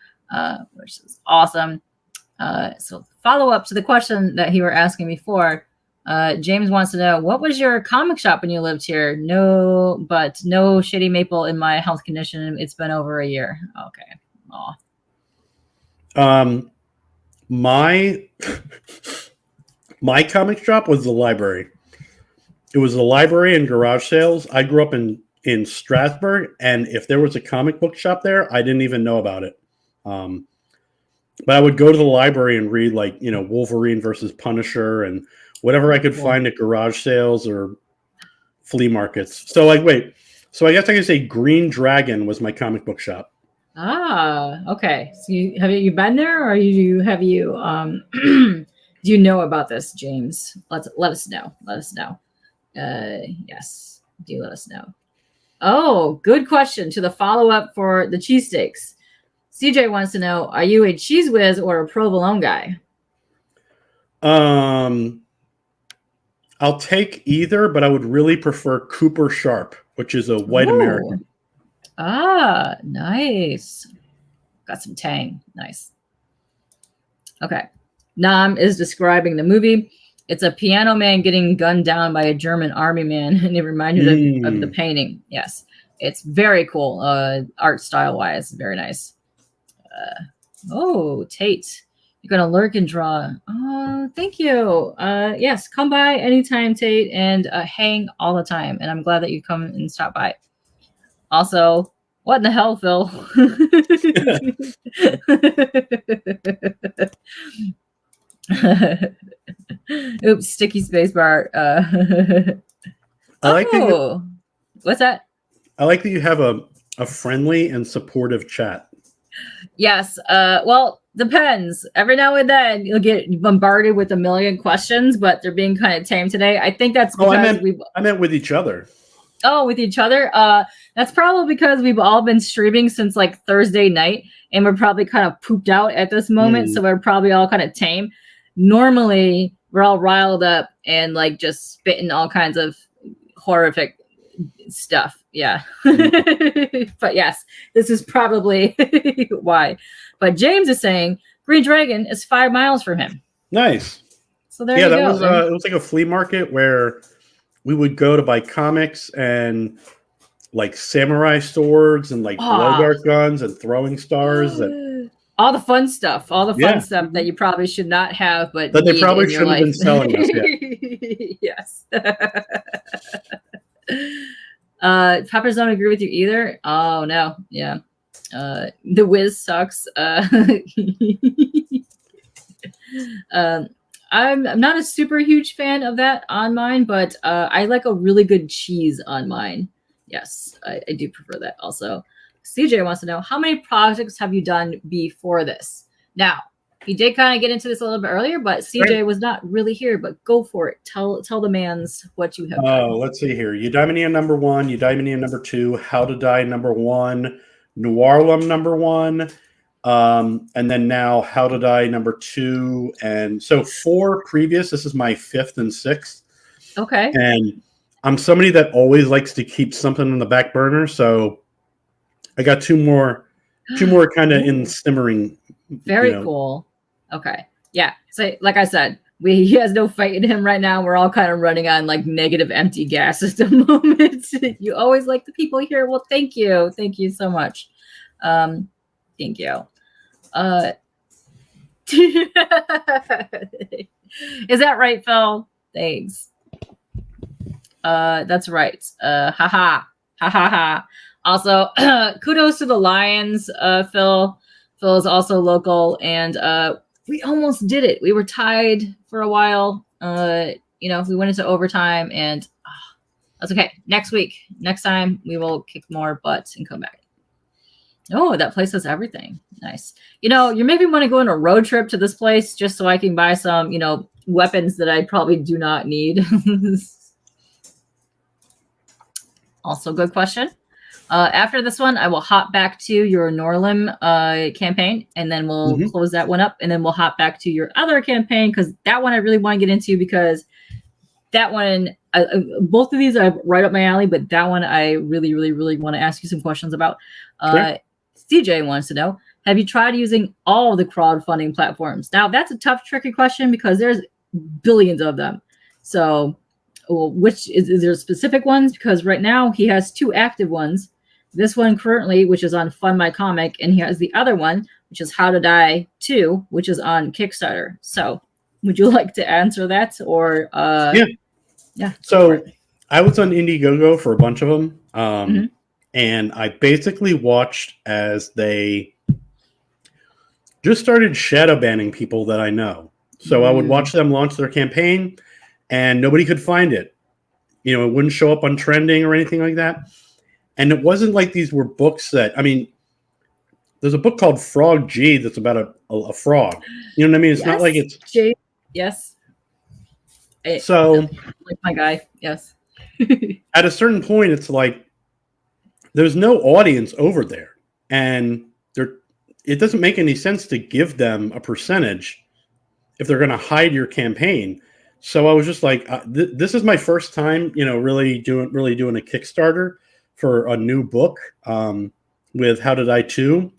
which is awesome. So follow up to the question that you were asking before. James wants to know, what was your comic shop when you lived here? No shitty maple in my health condition. It's been over a year. Okay. Aw. My comic shop was the library. It was the library and garage sales. I grew up in Strasbourg, and if there was a comic book shop there, I didn't even know about it. But I would go to the library and read, like, Wolverine versus Punisher and whatever I could find at garage sales or flea markets. So I guess I could say Green Dragon was my comic book shop. Okay. So have you been there, or do you do you know about this, James? Let us know. Yes, do let us know. Oh, good question to the follow-up for the cheesesteaks. CJ wants to know, are you a cheese whiz or a provolone guy? I'll take either, but I would really prefer Cooper Sharp, which is a white American. Nice. Got some tang. Nice. Okay. Nam is describing the movie. It's a piano man getting gunned down by a German army man, and it reminded of the painting. Yes. It's very cool, art style-wise. Very nice. Tate. You're going to lurk and draw. Oh, thank you. Yes, come by anytime, Tate, and hang all the time. And I'm glad that you come and stop by. Also, what in the hell, Phil? Oops, sticky spacebar. I like that what's that? I like that you have a friendly and supportive chat. Yes. Well, depends. Every now and then you'll get bombarded with a million questions, but they're being kind of tame today. I think that's because I meant with each other. Oh, with each other? That's probably because we've all been streaming since like Thursday night, and we're probably kind of pooped out at this moment, so we're probably all kind of tame. Normally, we're all riled up and like just spitting all kinds of horrific stuff. Yeah. But yes, this is probably why. But James is saying Green Dragon is 5 miles from him. Nice. So there you go. It was like a flea market where we would go to buy comics and like samurai swords and like blow dart guns and throwing stars. All the fun stuff. Stuff that you probably should not have, but that they probably shouldn't have been selling us yet. Yes. Peppers don't agree with you either. Oh no. Yeah. The Wiz sucks. I'm not a super huge fan of that on mine, but I like a really good cheese on mine. Yes, I do prefer that also. CJ wants to know, how many projects have you done before this? Now, he did kind of get into this a little bit earlier, but CJ was not really here, but go for it. Tell the mans what you have done. Let's see here. Eudaimonia number 1, Eudaimonia number 2, How to Die number 1, Noirlem number 1, and then now How to Die number 2. And so 4 previous, this is my 5th and 6th. Okay. And I'm somebody that always likes to keep something on the back burner. So I got two more kind of in simmering. Very cool. Okay. Yeah. So like I said, he has no fight in him right now. We're all kind of running on like negative empty gas at the moment. You always like the people here. Well, thank you. Thank you so much. Thank you. Is that right, Phil? Thanks. That's right. Ha ha. Also, kudos to the Lions, Phil. Phil is also local, and we almost did it. We were tied for a while. We went into overtime, and that's okay. Next time, we will kick more butts and come back. Oh, that place has everything. Nice. You're making me want to go on a road trip to this place just so I can buy some, weapons that I probably do not need. Also, good question. After this one, I will hop back to your Noirlem campaign, and then we'll close that one up, and then we'll hop back to your other campaign, because that one I really want to get into, because that one, both of these are right up my alley, but that one I really, really, really want to ask you some questions about. Sure. CJ wants to know, Have you tried using all the crowdfunding platforms? Now, that's a tough, tricky question because there's billions of them. So, well, which is there specific ones? Because right now he has 2 active ones. This one currently, which is on Fund My Comic, and he has the other one, which is How to Die 2, which is on Kickstarter. So, would you like to answer that, or yeah? So, I was on Indiegogo for a bunch of them, and I basically watched as they just started shadow banning people that I know. So I would watch them launch their campaign, and nobody could find it. You know, it wouldn't show up on trending or anything like that. And it wasn't like these were books that, I mean, there's a book called Frog G that's about a frog. You know what I mean? It's not like it's... G. Yes. So... Like my guy, yes. At a certain point, it's like, there's no audience over there. And it doesn't make any sense to give them a percentage if they're going to hide your campaign. So I was just like, this is my first time, you know, really doing a Kickstarter for a new book with How to Die 2.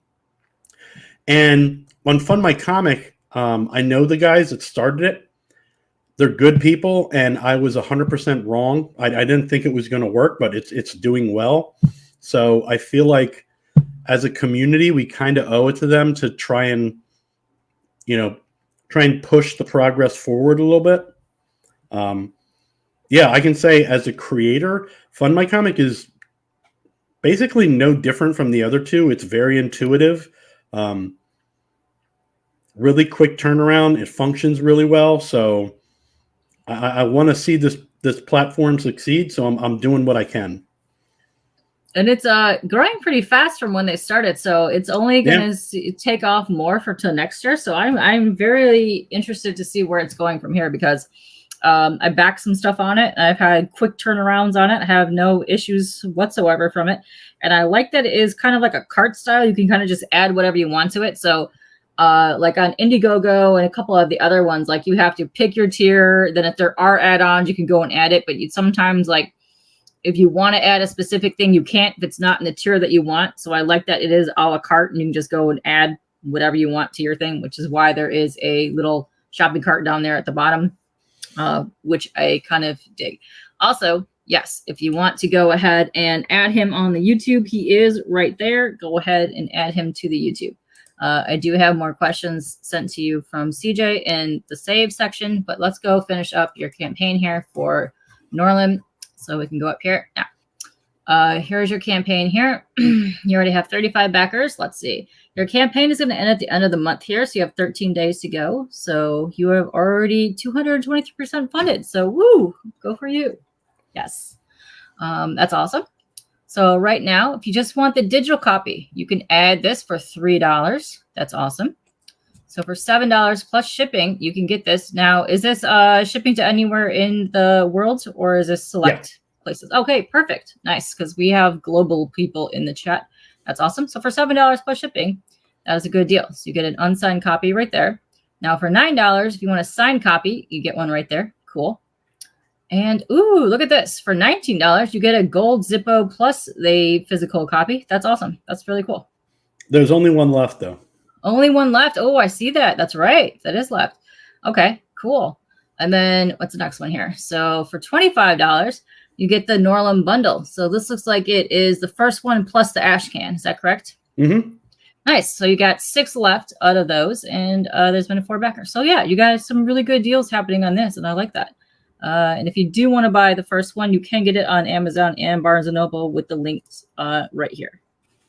And on Fund My Comic, I know the guys that started it. They're good people, and I was 100% wrong. I didn't think it was going to work, but it's doing well. So I feel like as a community, we kind of owe it to them to try and push the progress forward a little bit. Yeah, I can say as a creator, Fund My Comic is basically no different from the other 2. It's very intuitive, really quick turnaround. It functions really well. So I want to see this platform succeed. So I'm doing what I can. And it's growing pretty fast from when they started, so it's only going to take off more till next year. So I'm very interested to see where it's going from here, because I backed some stuff on it. I've had quick turnarounds on it. I have no issues whatsoever from it, and I like that it is kind of like a cart style. You can kind of just add whatever you want to it. So like on Indiegogo and a couple of the other ones, like you have to pick your tier. Then if there are add-ons, you can go and add it. But you sometimes, like, if you want to add a specific thing, you can't if it's not in the tier that you want. So I like that it is a la carte, and you can just go and add whatever you want to your thing, which is why there is a little shopping cart down there at the bottom, which I kind of dig. Also, yes, if you want to go ahead and add him on the YouTube, he is right there. Go ahead and add him to the YouTube. I do have more questions sent to you from CJ in the save section, but let's go finish up your campaign here for Noirlem. So we can go up here. Now, here's your campaign here. You already have 35 backers. Let's see. Your campaign is going to end at the end of the month here. So you have 13 days to go. So you have already 223% funded. So woo, go for you. Yes. That's awesome. So right now, if you just want the digital copy, you can add this for $3. That's awesome. So for $7 plus shipping, you can get this. Now, is this shipping to anywhere in the world, or is this select places? Okay, perfect. Nice, because we have global people in the chat. That's awesome. So for $7 plus shipping, that is a good deal. So you get an unsigned copy right there. Now for $9, if you want a signed copy, you get one right there. Cool. And ooh, look at this. For $19, you get a gold Zippo plus the physical copy. That's awesome. That's really cool. There's only one left, though. Only one left. Oh, I see that. That's right. That is left. Okay, cool. And then what's the next one here? So for $25, you get the Noirlem bundle. So this looks like it is the first one plus the ashcan. Is that correct? Mm-hmm. Nice. So you got 6 left out of those, and there's been a 4 backer. So yeah, you got some really good deals happening on this, and I like that. And if you do want to buy the first one, you can get it on Amazon and Barnes & Noble with the links right here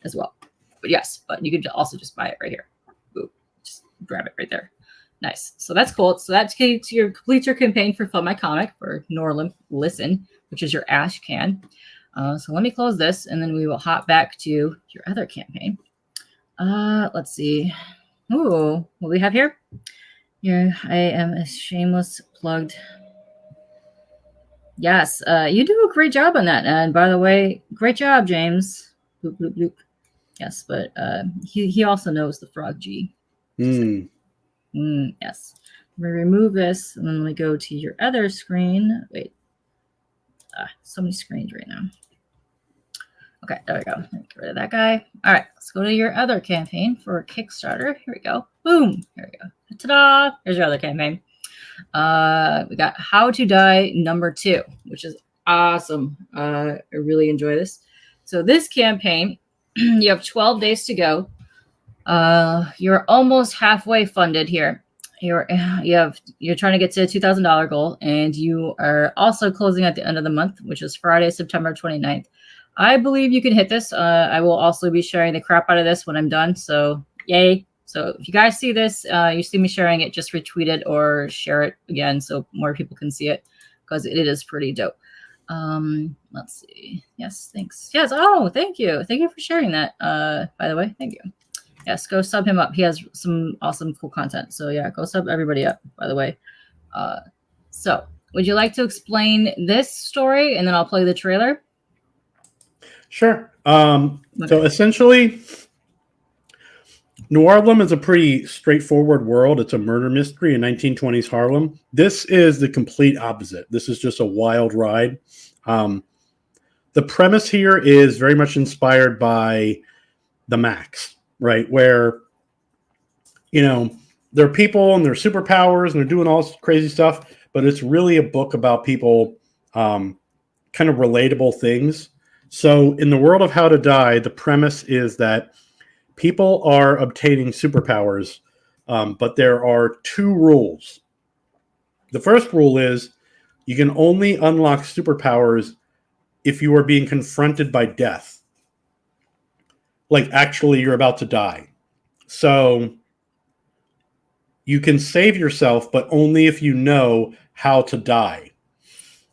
as well. But yes, but you could also just buy it right here. Ooh, just grab it right there. Nice. So that's cool. So that's complete your campaign for Fund My Comic for Noirlem Listen, which is your ashcan. So let me close this, and then we will hop back to your other campaign. Let's see. Ooh, what we have here? I am a shameless plugged. Yes, you do a great job on that. And by the way, great job, James. Bloop, bloop, bloop. Yes, but he also knows the Frog G. Yes. We remove this, and then we go to your other screen. Wait. So many screens right now. Okay, there we go. Get rid of that guy. All right, let's go to your other campaign for Kickstarter. Here we go. Boom. Here we go. Ta-da! Here's your other campaign. We got How to Die #2, which is awesome. I really enjoy this. So this campaign, you have 12 days to go. You're almost halfway funded here. You're trying to get to a $2,000 goal, and you are also closing at the end of the month, which is Friday, September 29th. I believe you can hit this. I will also be sharing the crap out of this when I'm done. So yay. So if you guys see this, you see me sharing it, just retweet it or share it again so more people can see it, because it is pretty dope. Let's see. Yes, thanks. Yes. Oh, thank you. Thank you for sharing that. By the way, thank you. Yes, go sub him up. He has some awesome, cool content. So yeah, go sub everybody up, by the way. So would you like to explain this story and then I'll play the trailer? Sure. So essentially, Noirlem is a pretty straightforward world. It's a murder mystery in 1920s Harlem. This is the complete opposite. This is just a wild ride. The premise here is very much inspired by the Max, right? Where, there are people and their superpowers and they're doing all this crazy stuff, but it's really a book about people, kind of relatable things. So in the world of How to Die, the premise is that people are obtaining superpowers, but there are 2 rules. The first rule is you can only unlock superpowers if you are being confronted by death. Like actually you're about to die. So you can save yourself, but only if you know how to die.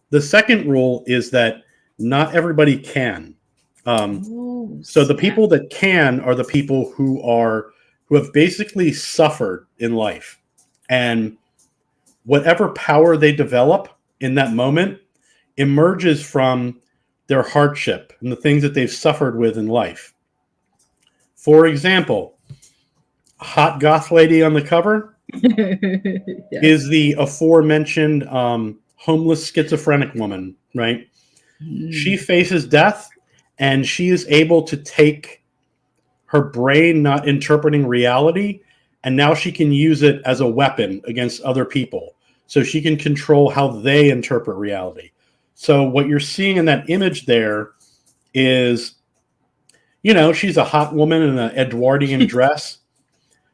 The second rule is that not everybody can. So the people that can are the people who have basically suffered in life, and whatever power they develop in that moment emerges from their hardship and the things that they've suffered with in life. For example, hot goth lady on the cover is the aforementioned homeless schizophrenic woman, right? She faces death, and she is able to take her brain not interpreting reality, and now she can use it as a weapon against other people. So she can control how they interpret reality. So what you're seeing in that image there is, she's a hot woman in an Edwardian dress,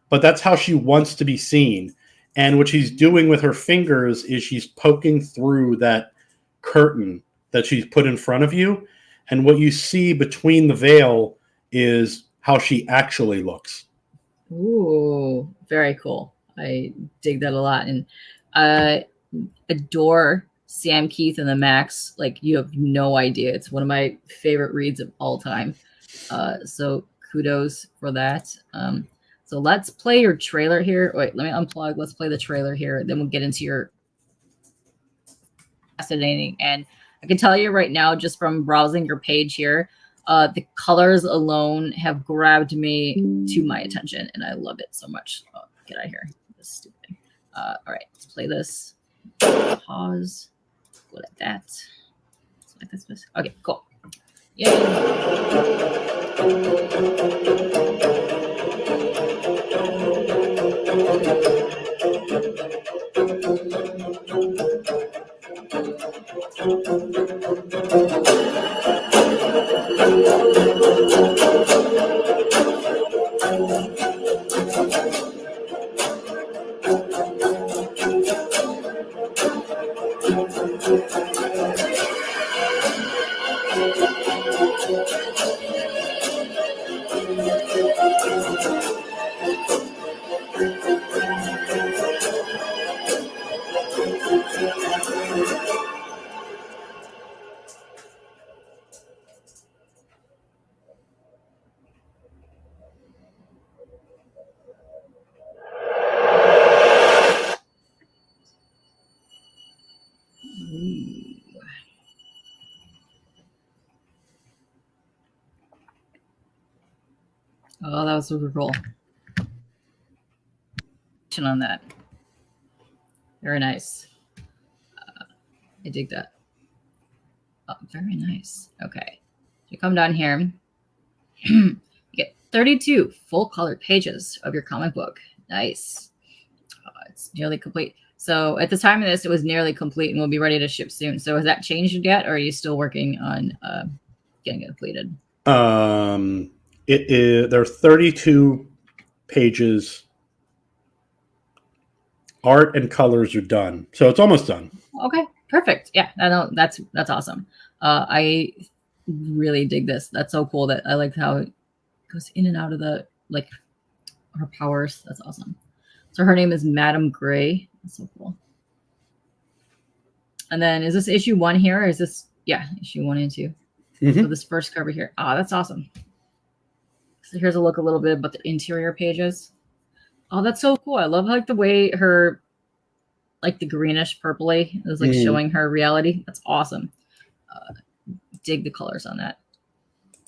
but that's how she wants to be seen. And what she's doing with her fingers is she's poking through that curtain that she's put in front of you. And what you see between the veil is how she actually looks. Ooh, very cool. I dig that a lot. And I adore Sam Keith and the Max. Like, you have no idea. It's one of my favorite reads of all time. So kudos for that. So let's play your trailer here. Wait, let me unplug. Let's play the trailer here. Then we'll get into your fascinating. And I can tell you right now, just from browsing your page here, the colors alone have grabbed me to my attention, and I love it so much. Oh, get out of here. This stupid thing. All right, let's play this. Pause. Go like that. Like this. Okay, cool. Yay. Oh, that was super cool. On that. Very nice. I dig that. Oh, very nice. Okay. you come down here, you get 32 full colored pages of your comic book. Nice. It's nearly complete. So at the time of this, it was nearly complete and will be ready to ship soon. So has that changed yet, or are you still working on getting it completed? It is. There are 32 pages. Art and colors are done, so it's almost done. Okay, perfect. Yeah, I know that's awesome. I really dig this. That's so cool. That I like how it goes in and out of the like her powers. That's awesome. So her name is Madame Gray. That's so cool. And then is this issue 1 here? Or is this issue 1 and 2? Mm-hmm. So this first cover here. Oh, that's awesome. So here's a look a little bit about the interior pages. Oh, that's so cool. I love like the way her like the greenish purpley is like showing her reality. That's awesome. Dig the colors on that.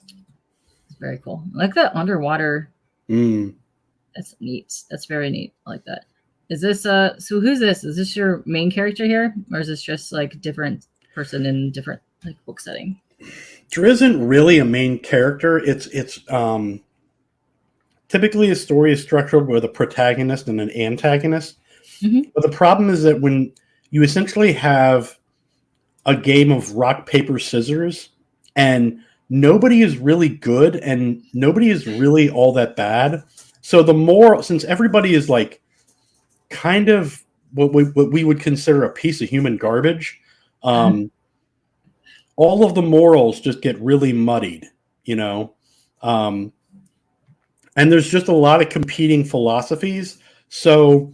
It's very cool. I like that underwater. That's neat. That's very neat. I like that. Is this so who's this? Is this your main character here? Or is this just like different person in different like book setting? There isn't really a main character. It's typically a story is structured with a protagonist and an antagonist. But the problem is that when you essentially have a game of rock, paper, scissors, and nobody is really good and nobody is really all that bad. So the more, since everybody is like kind of what we would consider a piece of human garbage, all of the morals just get really muddied, you know? And there's just a lot of competing philosophies. So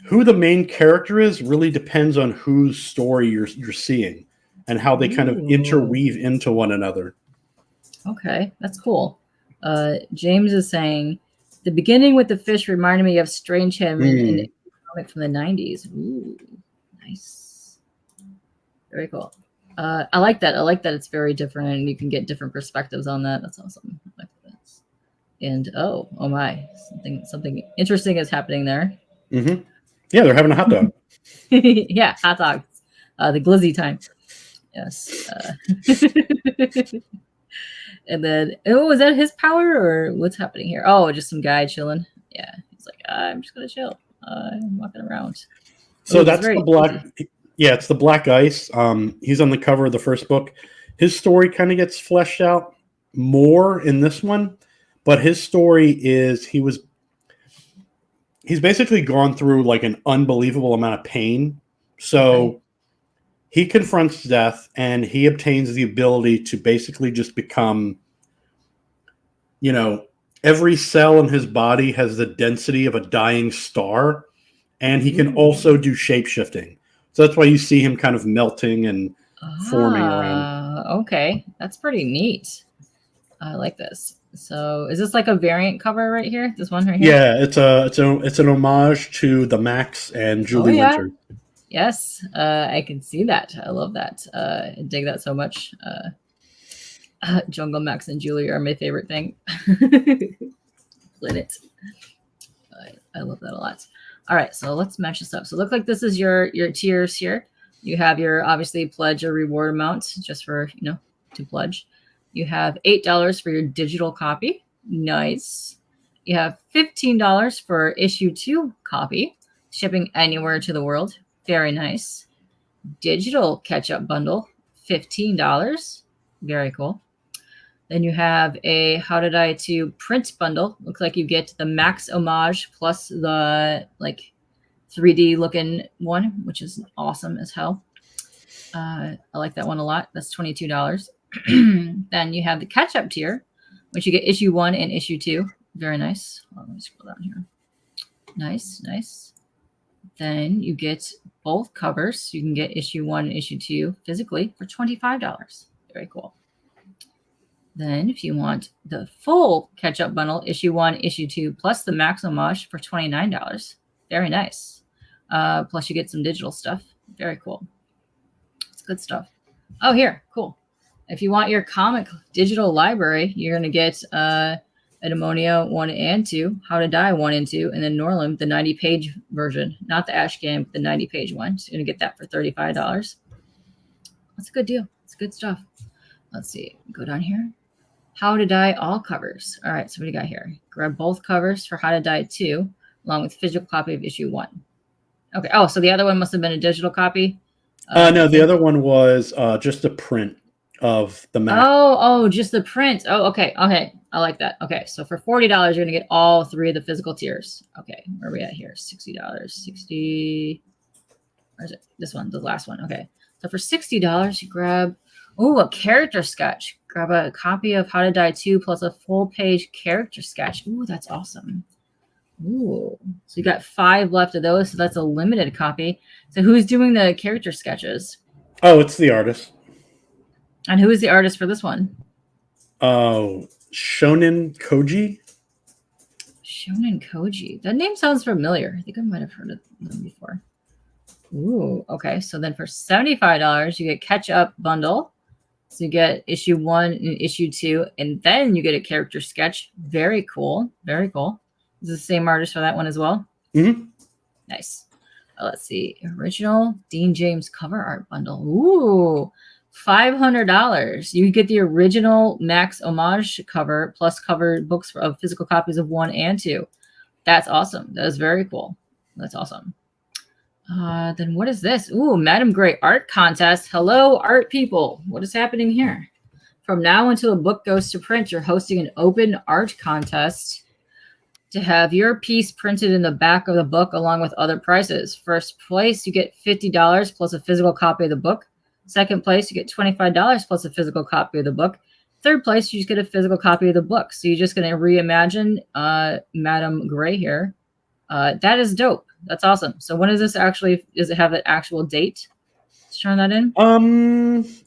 who the main character is really depends on whose story you're seeing and how they kind of interweave into one another. Okay, that's cool. James is saying, the beginning with the fish reminded me of Strange Him in a comic from the 90s. Ooh, nice. Very cool. I like that. I like that it's very different and you can get different perspectives on that. That's awesome. I like that. And oh my, something interesting is happening there. Yeah, they're having a hot dog. Yeah, hot dogs. The glizzy time. Yes. And then, is that his power or what's happening here? Oh, just some guy chilling. Yeah, he's like, I'm just gonna chill. I'm walking around. So that's the black. Easy. Yeah, it's the Black Ice. He's on the cover of the first book. His story kind of gets fleshed out more in this one, but his story is he's basically gone through like an unbelievable amount of pain. So he confronts death and he obtains the ability to basically just become, you know, every cell in his body has the density of a dying star. And he can also do shape-shifting. So that's why you see him kind of melting and forming around. Okay. That's pretty neat. I like this. So is this like a variant cover right here? This one right here? Yeah, it's an homage to the Max and Julie Winter. Yes, I can see that. I love that. I dig that so much. Jungle Max and Julie are my favorite thing. Planet. I love that a lot. All right, so let's match this up. So it looks like this is your tiers here. You have your obviously pledge or reward amount just for to pledge. You have $8 for your digital copy. Nice. You have $15 for issue 2 copy, shipping anywhere to the world. Very nice. Digital catch-up bundle, $15. Very cool. Then you have a How Did I To print bundle. Looks like you get the Max homage plus the like 3D looking one, which is awesome as hell. I like that one a lot. That's $22. Then you have the catch-up tier, which you get issue 1 and issue 2. Very nice. Let me scroll down here. Nice, nice. Then you get both covers. You can get issue 1 and issue 2 physically for $25. Very cool. Then if you want the full catch-up bundle, issue 1, issue 2, plus the Max homage for $29. Very nice. Plus you get some digital stuff. Very cool. It's good stuff. Oh, here. Cool. If you want your comic digital library, you're going to get Eudaimonia 1 and 2, How to Die 1 and 2, and then Noirlem, the 90-page version. Not the ashcan, but the 90-page one. So you're going to get that for $35. That's a good deal. It's good stuff. let's see. Go down here. How to Die all covers. All right, so what do you got here? Grab both covers for How to Die 2, along with physical copy of issue 1. Okay. Oh, so the other one must have been a digital copy. No, the other one was just a print of the Mac. Oh, just the print. Oh, okay. I like that. Okay, so for $40, you're gonna get all 3 of the physical tiers. Okay, where are we at here? $60. 60. Where is it? This one, the last one. Okay, so for $60, you grab a character sketch. Grab a copy of How to Die 2 plus a full page character sketch. Ooh, that's awesome. Ooh, so you got 5 left of those, so that's a limited copy. So who's doing the character sketches? Oh, it's the artist. And who is the artist for this one? Oh, Shonen Koji. Shonen Koji. That name sounds familiar. I think I might have heard of them before. Ooh, okay. So then for $75, you get Catch Up Bundle. So you get issue 1 and issue 2, and then you get a character sketch. Very cool. Very cool. Is the same artist for that one as well? Mm-hmm. Nice. Let's see. Original Dean James cover art bundle. Ooh, $500. You get the original Max homage cover plus covered books of physical copies of 1 and 2. That's awesome. That is very cool. That's awesome. Then what is this? Ooh, Madam Gray art contest. Hello, art people. What is happening here? From now until a book goes to print, you're hosting an open art contest to have your piece printed in the back of the book along with other prizes. First place, you get $50 plus a physical copy of the book. Second place, you get $25 plus a physical copy of the book. Third place, you just get a physical copy of the book. So you're just going to reimagine Madam Gray here. That is dope. That's awesome. So when is this actually, does it have an actual date? Let's turn that in.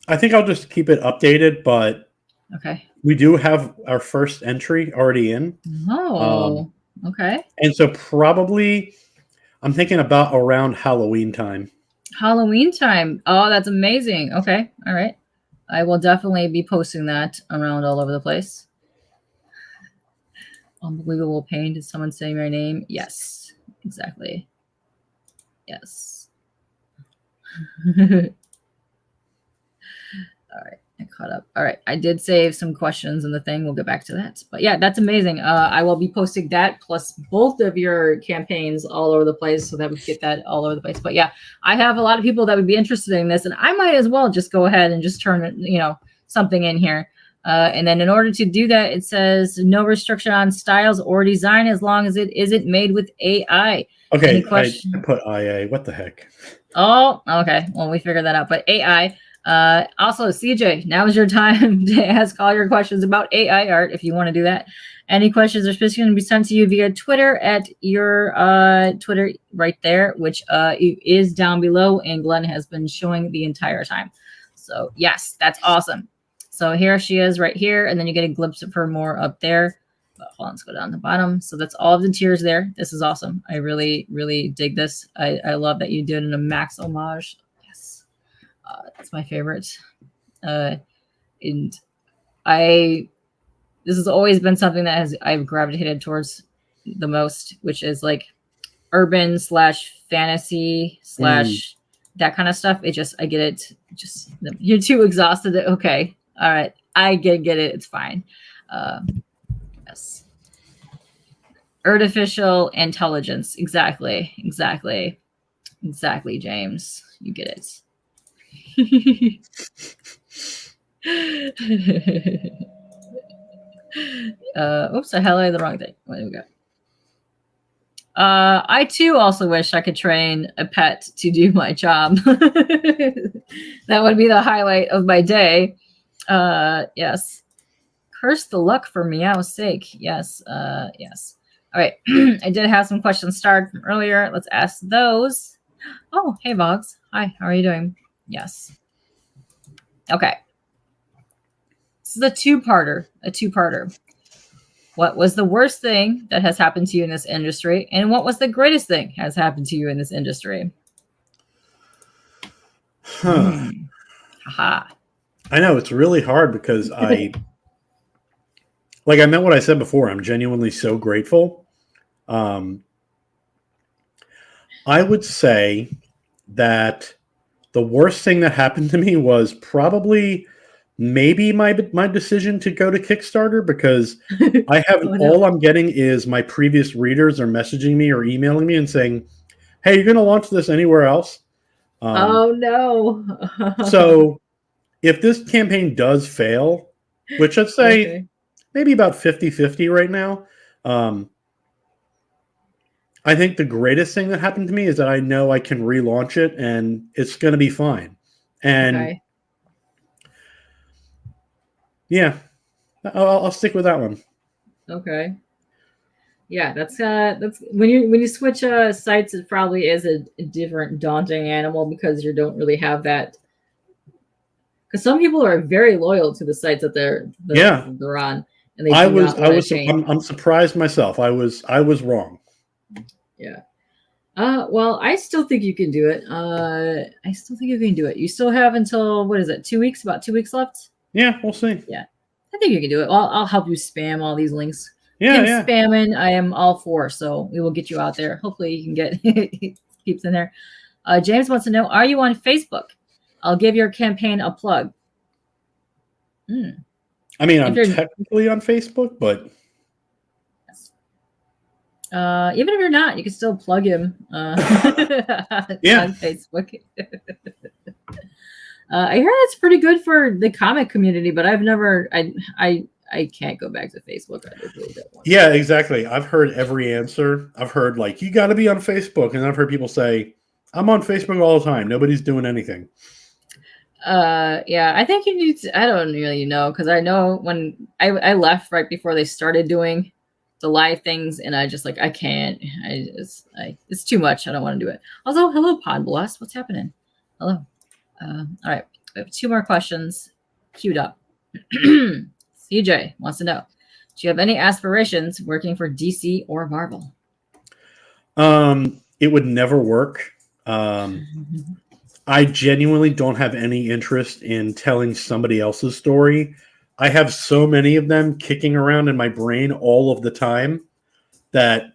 I think I'll just keep it updated, but okay. We do have our first entry already in. Oh, okay. And so probably I'm thinking about around Halloween time. Halloween time. Oh, that's amazing. Okay. All right. I will definitely be posting that around all over the place. Unbelievable pain. Did someone say my name? Yes, exactly. Yes. All right. I caught up. All right. I did save some questions in the thing. We'll get back to that. But yeah, that's amazing. I will be posting that plus both of your campaigns all over the place so that we get that all over the place. But yeah, I have a lot of people that would be interested in this, and I might as well just go ahead and just turn, something in here. And then in order to do that, it says no restriction on styles or design as long as it isn't made with AI. Okay. I put IA. What the heck? Oh, okay. Well, we figured that out. But AI. Also, CJ, now is your time to ask all your questions about AI art if you want to do that. Any questions are specifically going to be sent to you via Twitter at your Twitter right there, which is down below, and Glenn has been showing the entire time. So, yes, that's awesome. So here she is right here, and then you get a glimpse of her more up there. But hold on, let's go down the bottom. So that's all of the tiers there. This is awesome. I really, really dig this. I love that you did in a Max homage. That's my favorite. And this has always been something that I've gravitated towards the most, which is like urban / fantasy / that kind of stuff. I get it. Just you're too exhausted. Okay. All right. I get it. It's fine. Yes. Artificial intelligence. Exactly, James. You get it. Oops, I highlighted the wrong thing. What do we got? I too also wish I could train a pet to do my job. That would be the highlight of my day. Yes. Curse the luck for meow's sake. Yes. Yes. All right. I did have some questions started from earlier. Let's ask those. Oh, hey, Vogs. Hi, how are you doing? Yes. Okay. This is a two-parter. What was the worst thing that has happened to you in this industry? And what was the greatest thing has happened to you in this industry? Haha. I know it's really hard because I meant what I said before. I'm genuinely so grateful. I would say that the worst thing that happened to me was probably maybe my decision to go to Kickstarter, because I haven't. All I'm getting is my previous readers are messaging me or emailing me and saying, "Hey, you're going to launch this anywhere else?" Oh no! So if this campaign does fail, which I'd say maybe about 50-50 right now, I think the greatest thing that happened to me is that I know I can relaunch it and it's going to be fine. And yeah, I'll stick with that one. Okay. Yeah, that's when you switch sites, it probably is a different daunting animal because you don't really have that. Because some people are very loyal to the sites that they're on, and they I'm surprised myself. I was wrong. Yeah. Well, I still think you can do it. I still think you can do it. You still have until, what is it, 2 weeks? About 2 weeks left? Yeah, we'll see. Yeah. I think you can do it. I'll help you spam all these links. Yeah. Spamming, I am all for. So we will get you out there. Hopefully you can get keeps in there. James wants to know, are you on Facebook? I'll give your campaign a plug. I mean, I'm technically on Facebook, but even if you're not, you can still plug him on Facebook. I hear that's pretty good for the comic community, but I've never I can't go back to Facebook. Yeah, exactly. I've heard every answer. I've heard like, you got to be on Facebook, and I've heard people say, I'm on Facebook all the time. Nobody's doing anything. Yeah, I think you need to, I don't really know, because I know when I left right before they started doing the live things, and I just like, I can't. It's too much. I don't want to do it. Also, hello, Pod Blast. What's happening? Hello. All right, we have 2 more questions queued up. CJ wants to know, do you have any aspirations working for DC or Marvel? It would never work. I genuinely don't have any interest in telling somebody else's story. I have so many of them kicking around in my brain all of the time that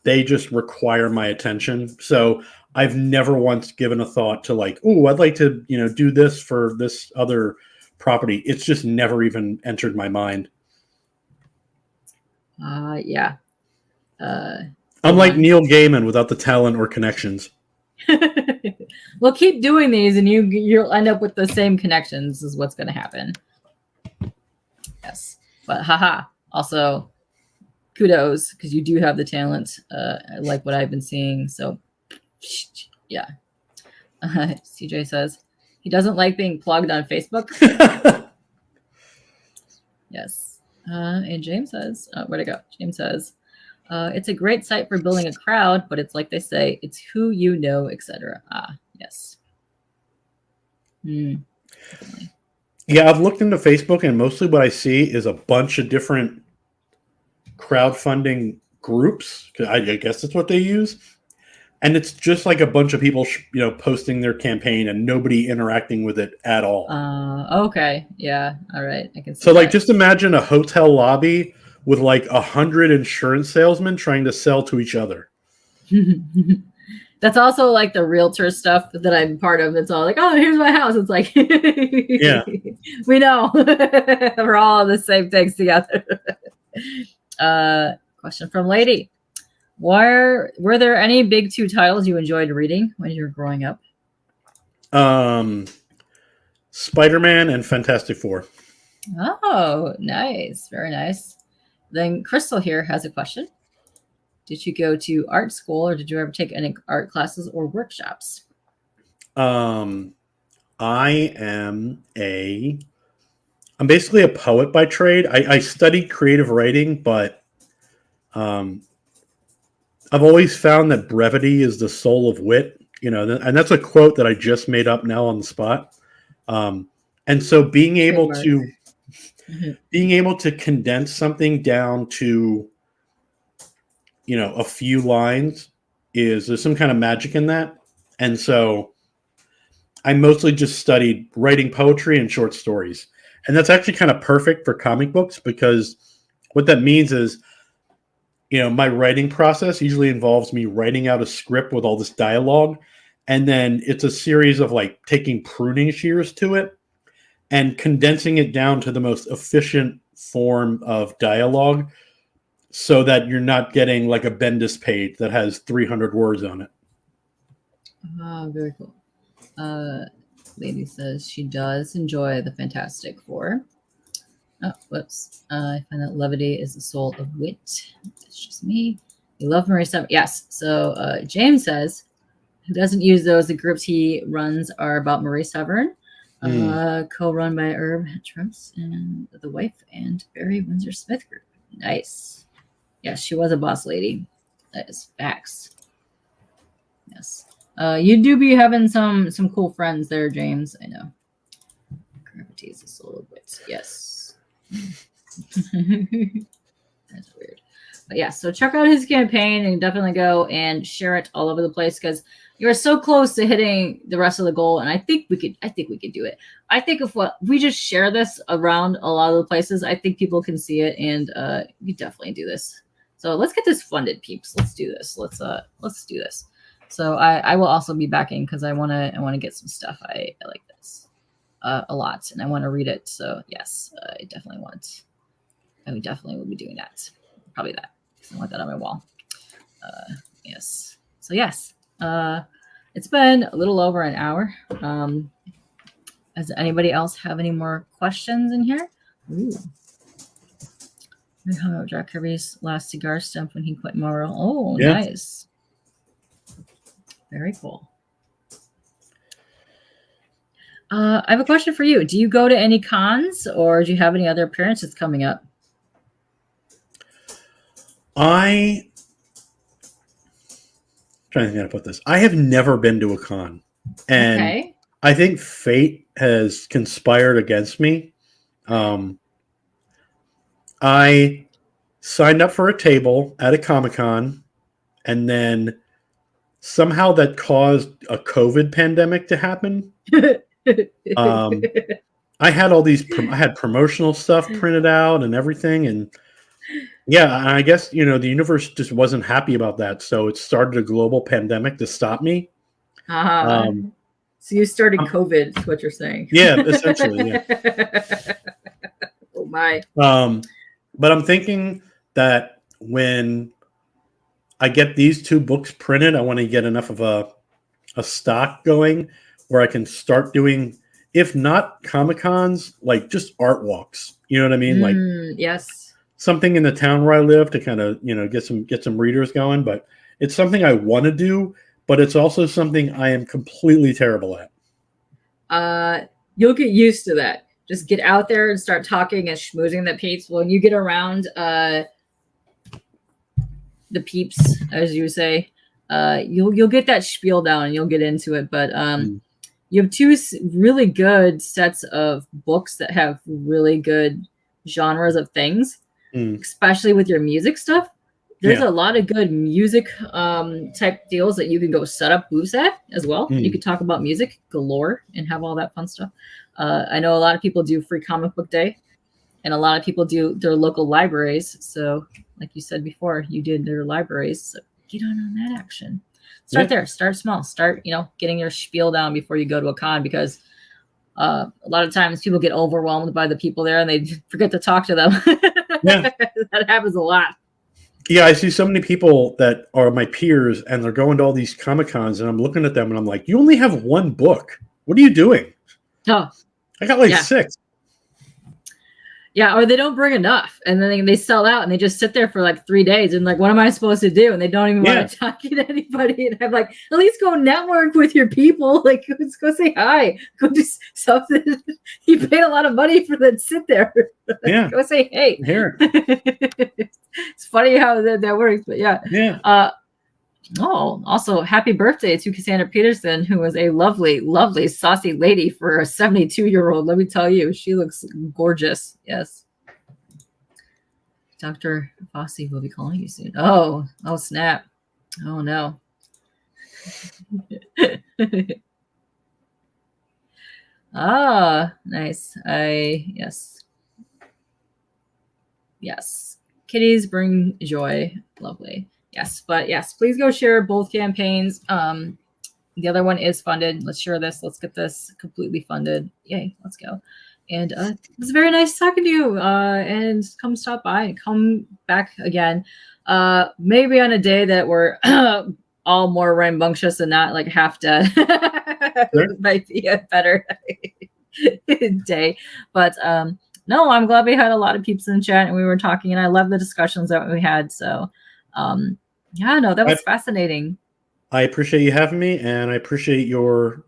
they just require my attention. So I've never once given a thought to like, oh, I'd like to, do this for this other property. It's just never even entered my mind. Yeah. Unlike Neil Gaiman without the talent or connections. Well, keep doing these and you'll end up with the same connections is what's going to happen. Yes. But haha. Also, kudos, because you do have the talent, like what I've been seeing. So, yeah. CJ says he doesn't like being plugged on Facebook. Yes. And James says, where'd it go? James says, it's a great site for building a crowd, but it's like they say, it's who you know, etc. Yes. Definitely. Yeah, I've looked into Facebook, and mostly what I see is a bunch of different crowdfunding groups. I guess that's what they use. And it's just like a bunch of people, posting their campaign and nobody interacting with it at all. Okay. Yeah. All right. I can see so that. Like, just imagine a hotel lobby with like 100 insurance salesmen trying to sell to each other. That's also like the realtor stuff that I'm part of. It's all like, oh, here's my house. It's like, yeah, we know we're all in the same things together. Question from Lady. Were there any big 2 titles you enjoyed reading when you were growing up? Spider-Man and Fantastic Four. Oh, nice. Very nice. Then Crystal here has a question. Did you go to art school, or did you ever take any art classes or workshops? I'm basically a poet by trade. I studied creative writing, but I've always found that brevity is the soul of wit, and that's a quote that I just made up now on the spot. And so being able to condense something down to, a few lines there's some kind of magic in that. And so I mostly just studied writing poetry and short stories. And that's actually kind of perfect for comic books, because what that means is, my writing process usually involves me writing out a script with all this dialogue. And then it's a series of like taking pruning shears to it. and condensing it down to the most efficient form of dialogue so that you're not getting like a Bendis page that has 300 words on it. Oh, very cool. Lady says she does enjoy the Fantastic Four. Oh, whoops. I find that levity is the soul of wit. That's just me. You love Marie Severn. Yes. So James says he doesn't use those. The groups he runs are about Marie Severn, co-run by Herb Trumps and the wife and Barry Windsor Smith group. Nice. Yes, she was a boss lady. That is facts. Yes. You do be having some cool friends there, James. I know. Gravity is the soul of wit. Yes. That's weird. But yeah, so check out his campaign and definitely go and share it all over the place because you're so close to hitting the rest of the goal. And I think we could do it. I think if we just share this around a lot of the places, I think people can see it and we definitely do this. So let's get this funded, peeps. Let's do this. Let's do this. So I will also be backing because I wanna get some stuff. I like this a lot and I want to read it. So yes, I definitely want. I would definitely will be doing that. Probably that. I want that on my wall. Yes. So yes. It's been a little over an hour. Does anybody else have any more questions in here? Ooh. We hung out Jack Kirby's last cigar stump when he quit Morrow. Oh, yeah. Nice. Very cool. I have a question for you. Do you go to any cons or do you have any other appearances coming up? I'm trying to think how to put this. I have never been to a con. And I think fate has conspired against me. I signed up for a table at a Comic-Con, and then somehow that caused a COVID pandemic to happen. I had all these, I had promotional stuff printed out and everything. And yeah, I guess, the universe just wasn't happy about that. So it started a global pandemic to stop me. So you started COVID, is what you're saying. Yeah, essentially, yeah. Oh my. But I'm thinking that when I get these 2 books printed, I want to get enough of a stock going where I can start doing, if not Comic-Cons, like just art walks. You know what I mean? Like yes, something in the town where I live to kind of, get some readers going. But it's something I want to do, but it's also something I am completely terrible at. You'll get used to that. Just get out there and start talking and schmoozing the peeps. When you get around the peeps, as you say, you'll get that spiel down and you'll get into it. But you have 2 really good sets of books that have really good genres of things, especially with your music stuff. There's a lot of good music type deals that you can go set up booths at as well. You can talk about music galore and have all that fun stuff. I know a lot of people do free comic book day and a lot of people do their local libraries. So like you said before, you did their libraries. So get on that action. Start there. Start small. Start, getting your spiel down before you go to a con because a lot of times people get overwhelmed by the people there and they forget to talk to them. Yeah. That happens a lot. Yeah, I see so many people that are my peers and they're going to all these Comic-Cons and I'm looking at them and I'm like, you only have 1 book. What are you doing? Oh, I got like 6. Yeah, or they don't bring enough and then they sell out and they just sit there for like 3 days and like, what am I supposed to do? And they don't even want to talk to anybody. And I'm like, at least go network with your people. Like, let's go say hi. Go do something. You paid a lot of money for them to sit there. Yeah. Go say hey. Here. It's funny how that works, but yeah. Yeah. Also happy birthday to Cassandra Peterson, who was a lovely, lovely, saucy lady for a 72-year-old. Let me tell you, she looks gorgeous. Yes. Dr. Fossey will be calling you soon. Oh, snap. Oh, no. Nice. Yes. Kitties bring joy. Lovely. Yes, but yes, please go share both campaigns. The other one is funded. Let's share this. Let's get this completely funded. Yay, let's go. And it was very nice talking to you. And come stop by, come back again. Maybe on a day that we're all more rambunctious and not like half dead. Sure. Might be a better day. But no, I'm glad we had a lot of peeps in the chat and we were talking, and I love the discussions that we had. So yeah, no, that was fascinating. I appreciate you having me, and I appreciate your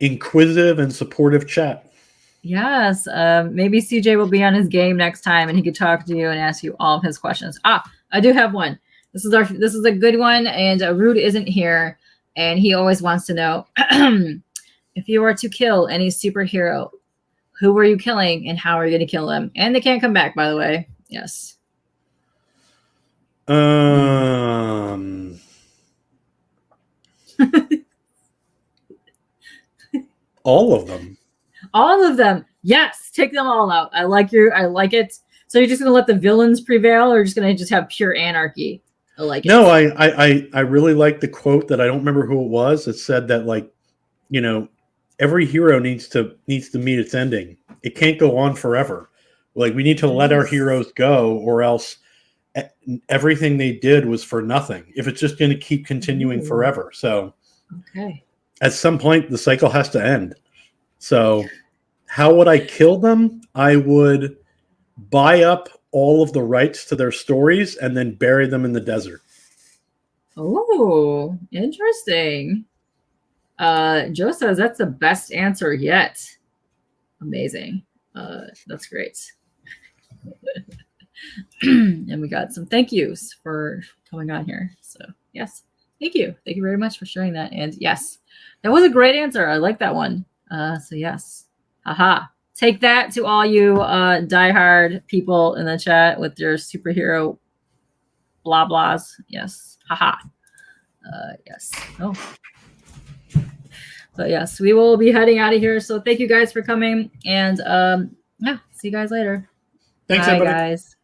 inquisitive and supportive chat. Yes, maybe CJ will be on his game next time, and he could talk to you and ask you all of his questions. I do have one. This is a good one, and Rude isn't here, and he always wants to know if you were to kill any superhero, who were you killing, and how are you going to kill them? And they can't come back, by the way. Yes. All of them. All of them. Yes, take them all out. I like it. So you're just gonna let the villains prevail, or just gonna have pure anarchy? I like it. No, I really like the quote that I don't remember who it was. It said that, like, you know, every hero needs to meet its ending. It can't go on forever. Like, we need to let our heroes go, or else everything they did was for nothing. If it's just going to keep continuing forever. So okay, at some point the cycle has to end. So how would I kill them? I would buy up all of the rights to their stories and then bury them in the desert. Oh, interesting. Joe says that's the best answer yet. Amazing. That's great. And we got some thank yous for coming on here. So yes, thank you. Thank you very much for sharing that. And yes, that was a great answer. I like that one. So yes. Aha. Take that to all you diehard people in the chat with your superhero blah blahs. Yes. Haha. Yes. Oh. So yes, we will be heading out of here. So thank you guys for coming. And yeah, see you guys later. Thanks, Bye, everybody. guys.